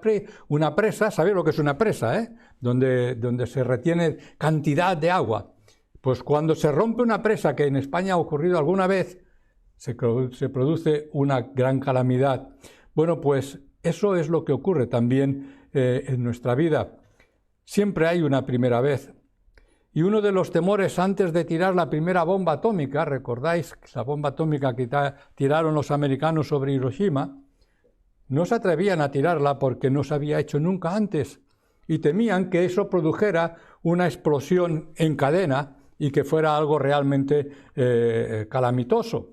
presa, ¿sabéis lo que es una presa? Donde se retiene cantidad de agua. Pues cuando se rompe una presa, que en España ha ocurrido alguna vez, se produce una gran calamidad. Bueno, pues eso es lo que ocurre también en nuestra vida. Siempre hay una primera vez. Y uno de los temores antes de tirar la primera bomba atómica, ¿recordáis la bomba atómica que tiraron los americanos sobre Hiroshima? No se atrevían a tirarla porque no se había hecho nunca antes y temían que eso produjera una explosión en cadena y que fuera algo realmente calamitoso.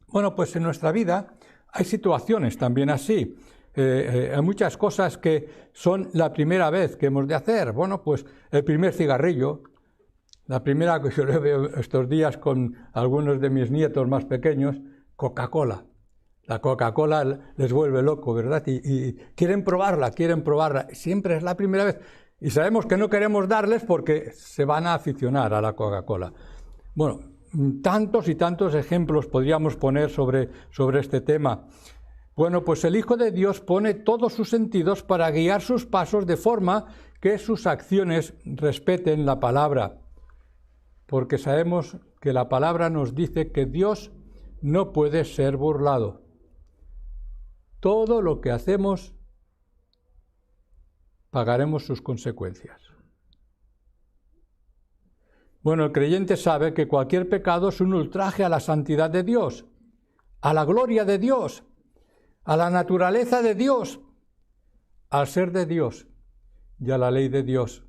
Bueno, pues en nuestra vida hay situaciones también así. Hay muchas cosas que son la primera vez que hemos de hacer. Bueno, pues el primer cigarrillo, la primera que yo veo estos días con algunos de mis nietos más pequeños, Coca-Cola. La Coca-Cola les vuelve loco, ¿verdad? Y quieren probarla. Siempre es la primera vez. Y sabemos que no queremos darles porque se van a aficionar a la Coca-Cola. Bueno, tantos y tantos ejemplos podríamos poner sobre este tema. Bueno, pues el Hijo de Dios pone todos sus sentidos para guiar sus pasos de forma que sus acciones respeten la palabra. Porque sabemos que la palabra nos dice que Dios no puede ser burlado. Todo lo que hacemos pagaremos sus consecuencias. Bueno, el creyente sabe que cualquier pecado es un ultraje a la santidad de Dios, a la gloria de Dios, a la naturaleza de Dios, al ser de Dios y a la ley de Dios.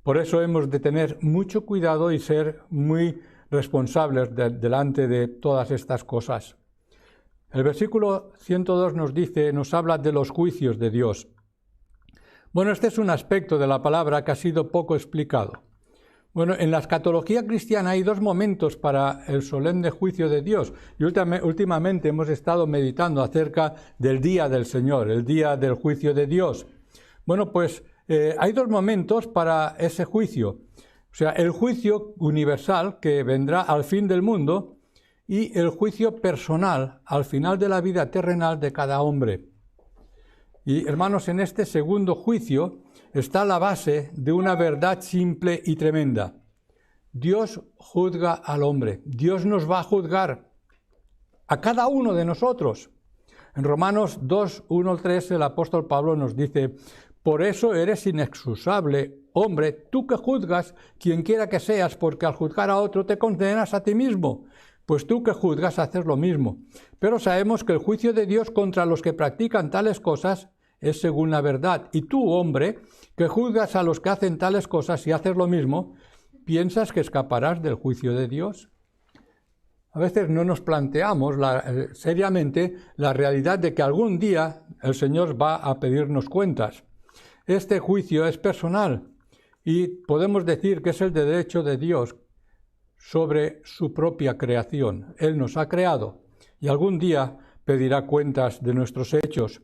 Por eso hemos de tener mucho cuidado y ser muy responsables delante de todas estas cosas. El versículo 102 nos habla de los juicios de Dios. Bueno, este es un aspecto de la palabra que ha sido poco explicado. Bueno, en la escatología cristiana hay dos momentos para el solemne juicio de Dios. Y últimamente hemos estado meditando acerca del día del Señor, el día del juicio de Dios. Bueno, pues hay dos momentos para ese juicio. O sea, el juicio universal que vendrá al fin del mundo y el juicio personal al final de la vida terrenal de cada hombre. Y hermanos, en este segundo juicio está la base de una verdad simple y tremenda. Dios juzga al hombre. Dios nos va a juzgar a cada uno de nosotros. En Romanos 2, 1 al 3, el apóstol Pablo nos dice: por eso eres inexcusable, hombre, tú que juzgas, quien quiera que seas, porque al juzgar a otro te condenas a ti mismo. Pues tú que juzgas haces lo mismo. Pero sabemos que el juicio de Dios contra los que practican tales cosas es según la verdad. Y tú, hombre, que juzgas a los que hacen tales cosas y haces lo mismo, ¿piensas que escaparás del juicio de Dios? A veces no nos planteamos seriamente la realidad de que algún día el Señor va a pedirnos cuentas. Este juicio es personal y podemos decir que es el derecho de Dios sobre su propia creación. Él nos ha creado y algún día pedirá cuentas de nuestros hechos.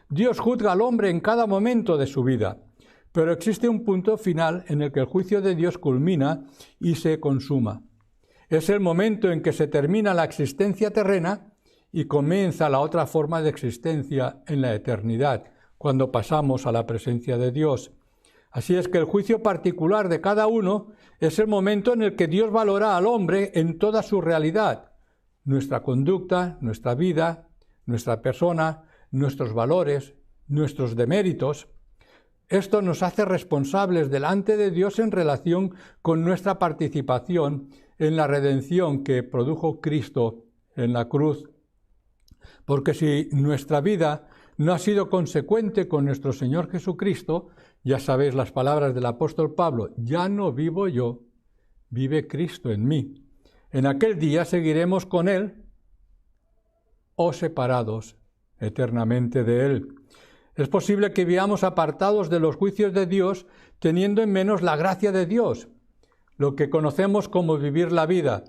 Dios juzga al hombre en cada momento de su vida, pero existe un punto final en el que el juicio de Dios culmina y se consuma. Es el momento en que se termina la existencia terrena y comienza la otra forma de existencia en la eternidad, cuando pasamos a la presencia de Dios. Así es que el juicio particular de cada uno es el momento en el que Dios valora al hombre en toda su realidad, nuestra conducta, nuestra vida, nuestra persona, nuestros valores, nuestros deméritos. Esto nos hace responsables delante de Dios en relación con nuestra participación en la redención que produjo Cristo en la cruz. Porque si nuestra vida no ha sido consecuente con nuestro Señor Jesucristo, ya sabéis las palabras del apóstol Pablo, ya no vivo yo, vive Cristo en mí. En aquel día seguiremos con Él o separados eternamente de Él. Es posible que vivamos apartados de los juicios de Dios, teniendo en menos la gracia de Dios, lo que conocemos como vivir la vida,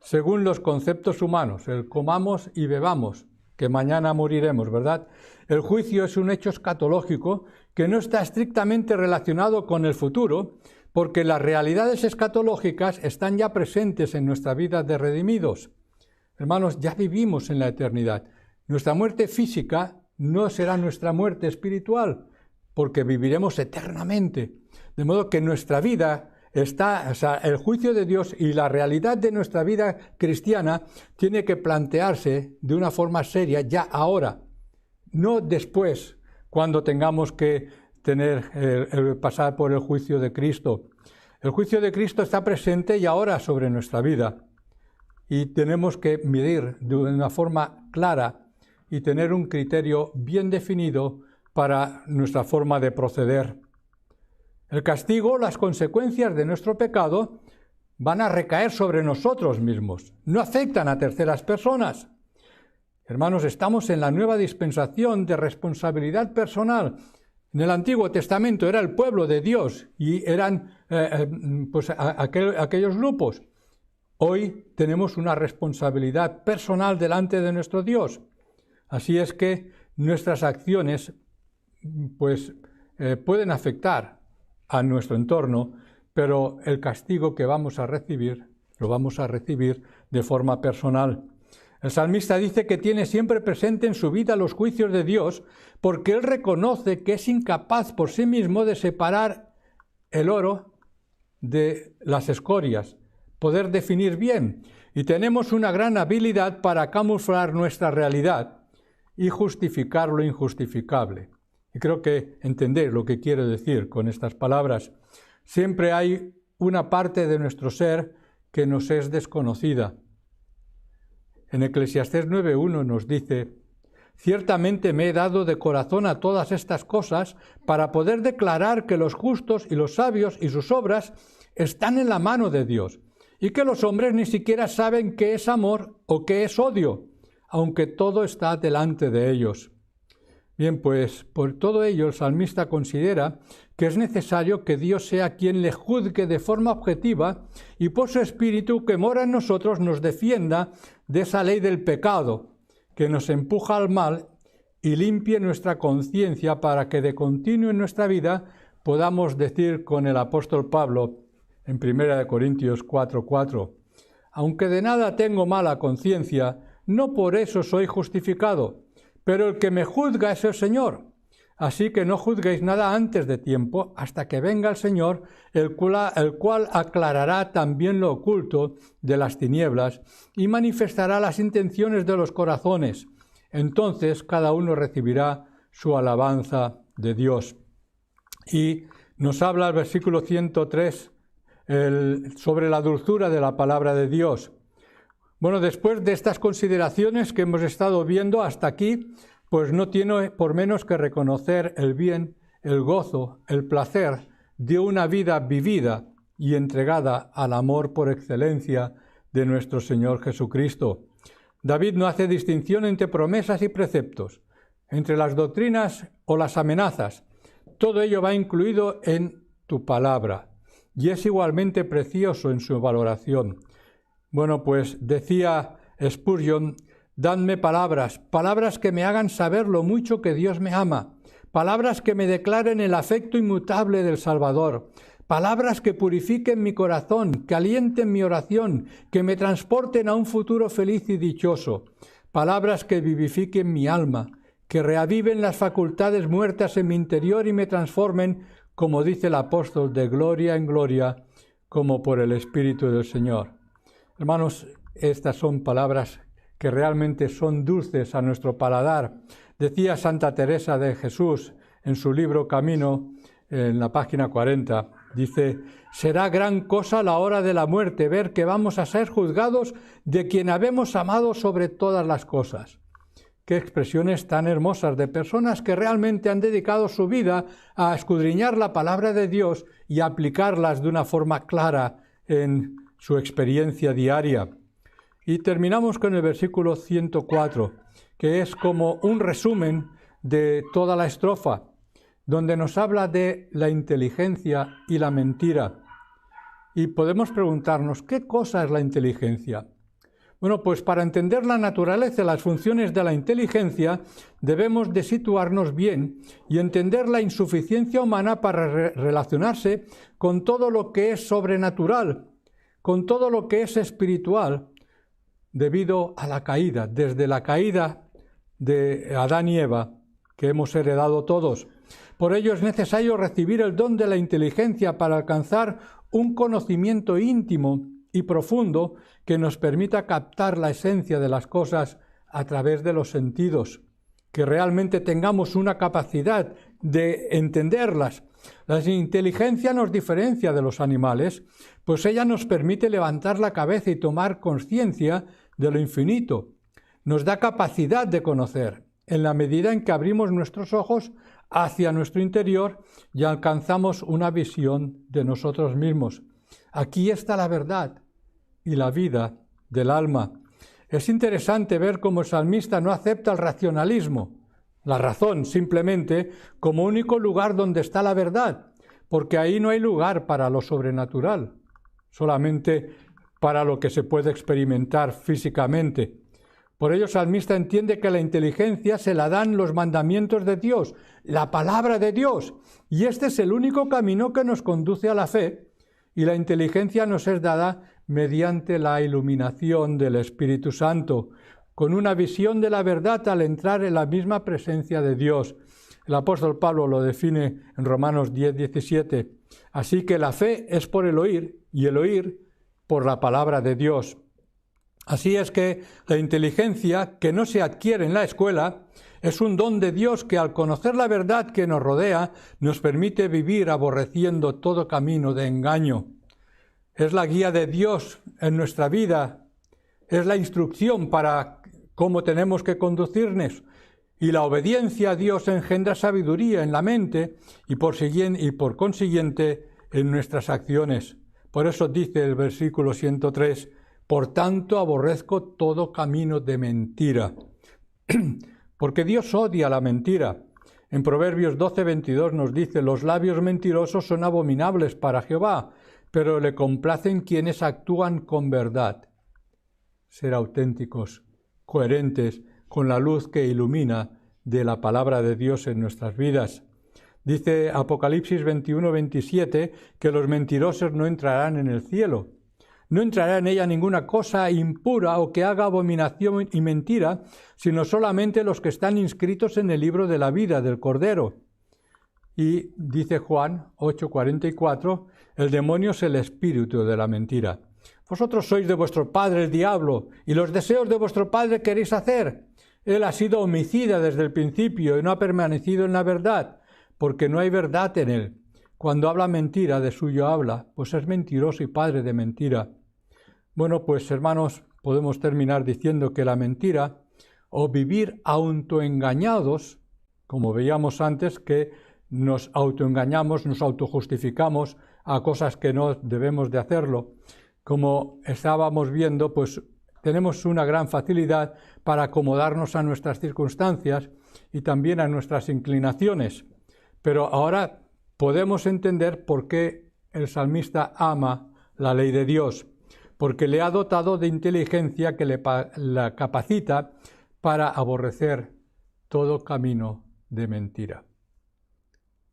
según los conceptos humanos, el comamos y bebamos, que mañana moriremos, ¿verdad? El juicio es un hecho escatológico que no está estrictamente relacionado con el futuro, porque las realidades escatológicas están ya presentes en nuestra vida de redimidos. Hermanos, ya vivimos en la eternidad. Nuestra muerte física no será nuestra muerte espiritual, porque viviremos eternamente. De modo que nuestra vida el juicio de Dios y la realidad de nuestra vida cristiana tiene que plantearse de una forma seria ya ahora, no después, cuando tengamos que pasar por el juicio de Cristo. El juicio de Cristo está presente y ahora sobre nuestra vida y tenemos que medir de una forma clara y tener un criterio bien definido para nuestra forma de proceder. El castigo, las consecuencias de nuestro pecado van a recaer sobre nosotros mismos, no afectan a terceras personas. Hermanos, estamos en la nueva dispensación de responsabilidad personal. En el Antiguo Testamento era el pueblo de Dios y eran aquellos grupos. Hoy tenemos una responsabilidad personal delante de nuestro Dios. Así es que nuestras acciones pueden afectar a nuestro entorno, pero el castigo que vamos a recibir, lo vamos a recibir de forma personal. El salmista dice que tiene siempre presente en su vida los juicios de Dios, porque él reconoce que es incapaz por sí mismo de separar el oro de las escorias, poder definir bien, y tenemos una gran habilidad para camuflar nuestra realidad y justificar lo injustificable. Y creo que entendéis lo que quiero decir con estas palabras. Siempre hay una parte de nuestro ser que nos es desconocida. En Eclesiastés 9:1 nos dice: «Ciertamente me he dado de corazón a todas estas cosas para poder declarar que los justos y los sabios y sus obras están en la mano de Dios, y que los hombres ni siquiera saben qué es amor o qué es odio, aunque todo está delante de ellos». Bien, pues por todo ello el salmista considera que es necesario que Dios sea quien le juzgue de forma objetiva y por su Espíritu que mora en nosotros nos defienda de esa ley del pecado que nos empuja al mal y limpie nuestra conciencia para que de continuo en nuestra vida podamos decir con el apóstol Pablo en 1 Corintios 4:4: «Aunque de nada tengo mala conciencia, no por eso soy justificado, pero el que me juzga es el Señor. Así que no juzguéis nada antes de tiempo, hasta que venga el Señor, el cual aclarará también lo oculto de las tinieblas y manifestará las intenciones de los corazones. Entonces cada uno recibirá su alabanza de Dios». Y nos habla el versículo 103 sobre la dulzura de la palabra de Dios. Bueno, después de estas consideraciones que hemos estado viendo hasta aquí, pues no tiene por menos que reconocer el bien, el gozo, el placer de una vida vivida y entregada al amor por excelencia de nuestro Señor Jesucristo. David no hace distinción entre promesas y preceptos, entre las doctrinas o las amenazas. Todo ello va incluido en tu palabra y es igualmente precioso en su valoración. Bueno, pues decía Spurgeon, dadme palabras, palabras que me hagan saber lo mucho que Dios me ama, palabras que me declaren el afecto inmutable del Salvador, palabras que purifiquen mi corazón, que alienten mi oración, que me transporten a un futuro feliz y dichoso, palabras que vivifiquen mi alma, que reaviven las facultades muertas en mi interior y me transformen, como dice el apóstol, de gloria en gloria, como por el Espíritu del Señor. Hermanos, estas son palabras que realmente son dulces a nuestro paladar. Decía Santa Teresa de Jesús en su libro Camino, en la página 40, dice, será gran cosa la hora de la muerte, ver que vamos a ser juzgados de quien habemos amado sobre todas las cosas. Qué expresiones tan hermosas de personas que realmente han dedicado su vida a escudriñar la palabra de Dios y a aplicarlas de una forma clara en su experiencia diaria. Y terminamos con el versículo 104, que es como un resumen de toda la estrofa, donde nos habla de la inteligencia y la mentira. Y podemos preguntarnos, ¿qué cosa es la inteligencia? Bueno, pues para entender la naturaleza y las funciones de la inteligencia, debemos de situarnos bien y entender la insuficiencia humana para relacionarse con todo lo que es sobrenatural, con todo lo que es espiritual, debido a la caída, desde la caída de Adán y Eva, que hemos heredado todos. Por ello es necesario recibir el don de la inteligencia para alcanzar un conocimiento íntimo y profundo que nos permita captar la esencia de las cosas a través de los sentidos, que realmente tengamos una capacidad de entenderlas. La inteligencia nos diferencia de los animales, pues ella nos permite levantar la cabeza y tomar conciencia de lo infinito. Nos da capacidad de conocer, en la medida en que abrimos nuestros ojos hacia nuestro interior y alcanzamos una visión de nosotros mismos. Aquí está la verdad y la vida del alma. Es interesante ver cómo el salmista no acepta el racionalismo, la razón simplemente, como único lugar donde está la verdad, porque ahí no hay lugar para lo sobrenatural, solamente para lo que se puede experimentar físicamente. Por ello el salmista entiende que la inteligencia se la dan los mandamientos de Dios, la palabra de Dios, y este es el único camino que nos conduce a la fe, y la inteligencia nos es dada mediante la iluminación del Espíritu Santo, con una visión de la verdad al entrar en la misma presencia de Dios. El apóstol Pablo lo define en Romanos 10:17. Así que la fe es por el oír, y el oír por la palabra de Dios. Así es que la inteligencia, que no se adquiere en la escuela, es un don de Dios que al conocer la verdad que nos rodea, nos permite vivir aborreciendo todo camino de engaño. Es la guía de Dios en nuestra vida, es la instrucción para cómo tenemos que conducirnos, y la obediencia a Dios engendra sabiduría en la mente y por consiguiente en nuestras acciones. Por eso dice el versículo 103, por tanto aborrezco todo camino de mentira. Porque Dios odia la mentira. En Proverbios 12:22 nos dice, los labios mentirosos son abominables para Jehová, pero le complacen quienes actúan con verdad. Ser auténticos, coherentes con la luz que ilumina de la palabra de Dios en nuestras vidas. Dice Apocalipsis 21:27 que los mentirosos no entrarán en el cielo. No entrará en ella ninguna cosa impura o que haga abominación y mentira, sino solamente los que están inscritos en el libro de la vida del Cordero. Y dice Juan 8:44, el demonio es el espíritu de la mentira. Vosotros sois de vuestro padre el diablo, y los deseos de vuestro padre queréis hacer. Él ha sido homicida desde el principio y no ha permanecido en la verdad, porque no hay verdad en él. Cuando habla mentira, de suyo habla, pues es mentiroso y padre de mentira. Bueno, pues hermanos, podemos terminar diciendo que la mentira, o vivir autoengañados, como veíamos antes, que nos autoengañamos, nos autojustificamos a cosas que no debemos de hacerlo. como estábamos viendo, pues tenemos una gran facilidad para acomodarnos a nuestras circunstancias y también a nuestras inclinaciones. Pero ahora podemos entender por qué el salmista ama la ley de Dios, porque le ha dotado de inteligencia que la capacita para aborrecer todo camino de mentira.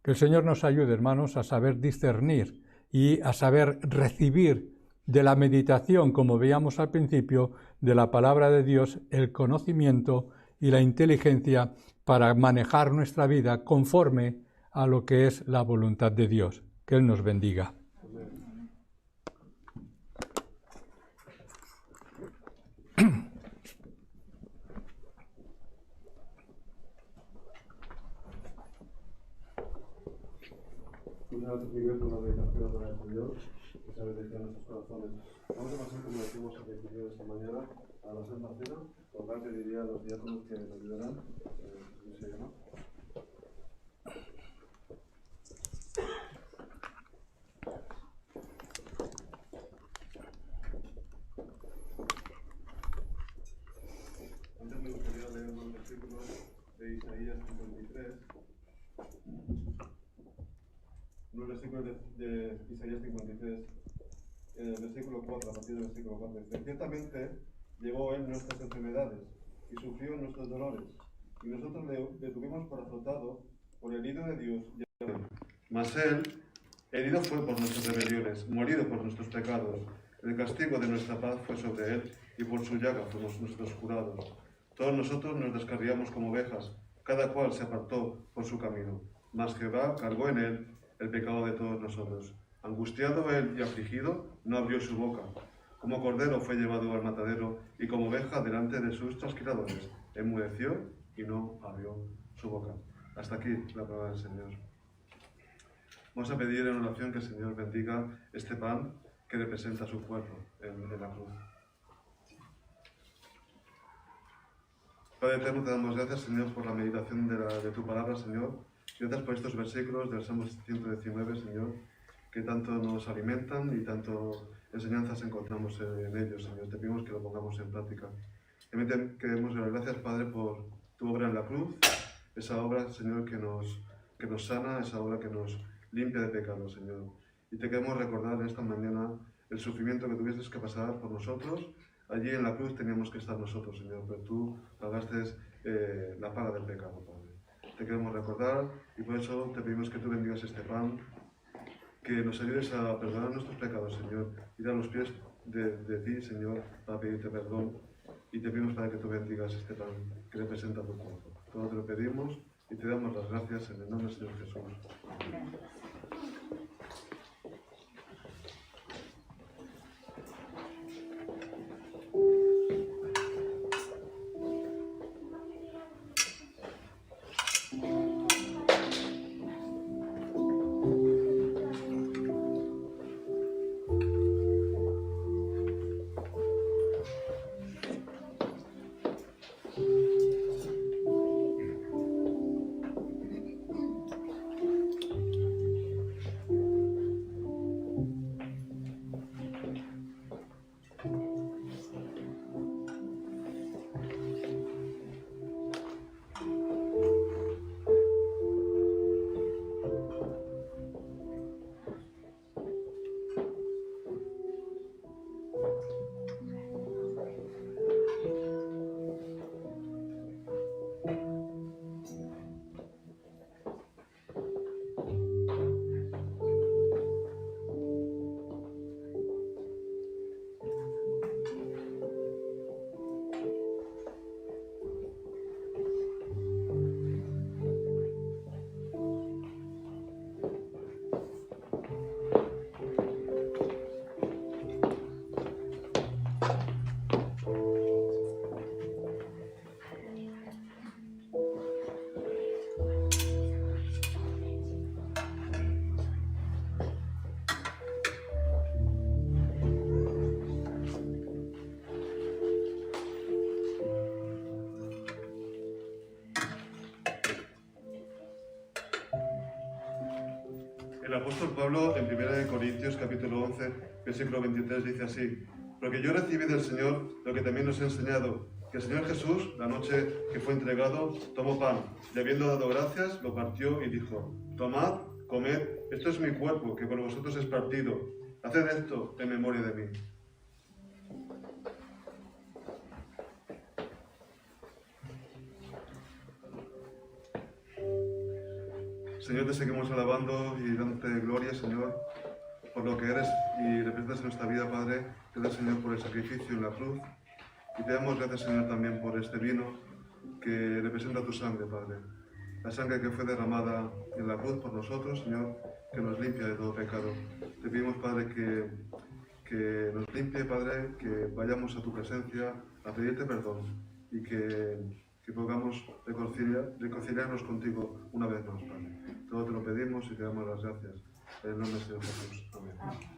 Que el Señor nos ayude, hermanos, a saber discernir y a saber recibir de la meditación, como veíamos al principio, de la palabra de Dios, el conocimiento y la inteligencia para manejar nuestra vida conforme a lo que es la voluntad de Dios. Que Él nos bendiga. Una testimonio con la meditación para el Señor, que se bendiga en nuestros corazones. Vamos a pasar, como decimos al principio de esta mañana, a la Santa Cena, por lo cual pediría a los diáconos que nos ayudarán. ¿Cómo se llama? Antes me gustaría leer unos versículos de Isaías 53. Unos versículos de Isaías 53, en el versículo 4, a partir del versículo 4. Dice: ciertamente llevó él nuestras enfermedades y sufrió nuestros dolores, y nosotros le tuvimos por azotado, por herido de Dios. Mas él, herido fue por nuestras rebeliones, molido por nuestros pecados. El castigo de nuestra paz fue sobre él, y por su llaga fuimos nosotros curados. Todos nosotros nos descarriamos como ovejas, cada cual se apartó por su camino. Mas Jehová cargó en él el pecado de todos nosotros. Angustiado él y afligido, no abrió su boca. Como cordero fue llevado al matadero, y como oveja delante de sus trasquiladores. Enmudeció y no abrió su boca. Hasta aquí la palabra del Señor. Vamos a pedir en oración que el Señor bendiga este pan que representa su cuerpo en la cruz. Padre eterno, te damos gracias, Señor, por la meditación de tu palabra, Señor. Gracias por estos versículos del Salmo 119, Señor, que tanto nos alimentan y tanto enseñanzas encontramos en ellos, Señor. Te pedimos que lo pongamos en práctica. También te queremos dar gracias, Padre, por tu obra en la cruz, esa obra, Señor, que nos sana, esa obra que nos limpia de pecado, Señor. Y te queremos recordar en esta mañana el sufrimiento que tuviste que pasar por nosotros. Allí en la cruz teníamos que estar nosotros, Señor, pero tú pagaste la paga del pecado, Padre. Te queremos recordar y por eso te pedimos que tú bendigas este pan, que nos ayudes a perdonar nuestros pecados, Señor, ir a los pies de ti, Señor, para pedirte perdón, y te pedimos para que tú bendigas este pan que representa tu cuerpo. Todo te lo pedimos y te damos las gracias en el nombre del Señor Jesús. Amén. El apóstol Pablo, en 1 Corintios capítulo 11, versículo 23, dice así: porque yo recibí del Señor lo que también os he enseñado, que el Señor Jesús, la noche que fue entregado, tomó pan, y habiendo dado gracias, lo partió y dijo: tomad, comed, esto es mi cuerpo, que por vosotros es partido. Haced esto en memoria de mí. Señor, te seguimos alabando y dándote gloria, Señor, por lo que eres y representas en nuestra vida, Padre. Gracias, Señor, por el sacrificio en la cruz. Y te damos gracias, Señor, también por este vino que representa tu sangre, Padre. La sangre que fue derramada en la cruz por nosotros, Señor, que nos limpia de todo pecado. Te pedimos, Padre, que nos limpie, Padre, que vayamos a tu presencia a pedirte perdón y que podamos reconciliarnos contigo una vez más, Padre. Todo te lo pedimos y te damos las gracias. En el nombre del Señor Jesús. Amén.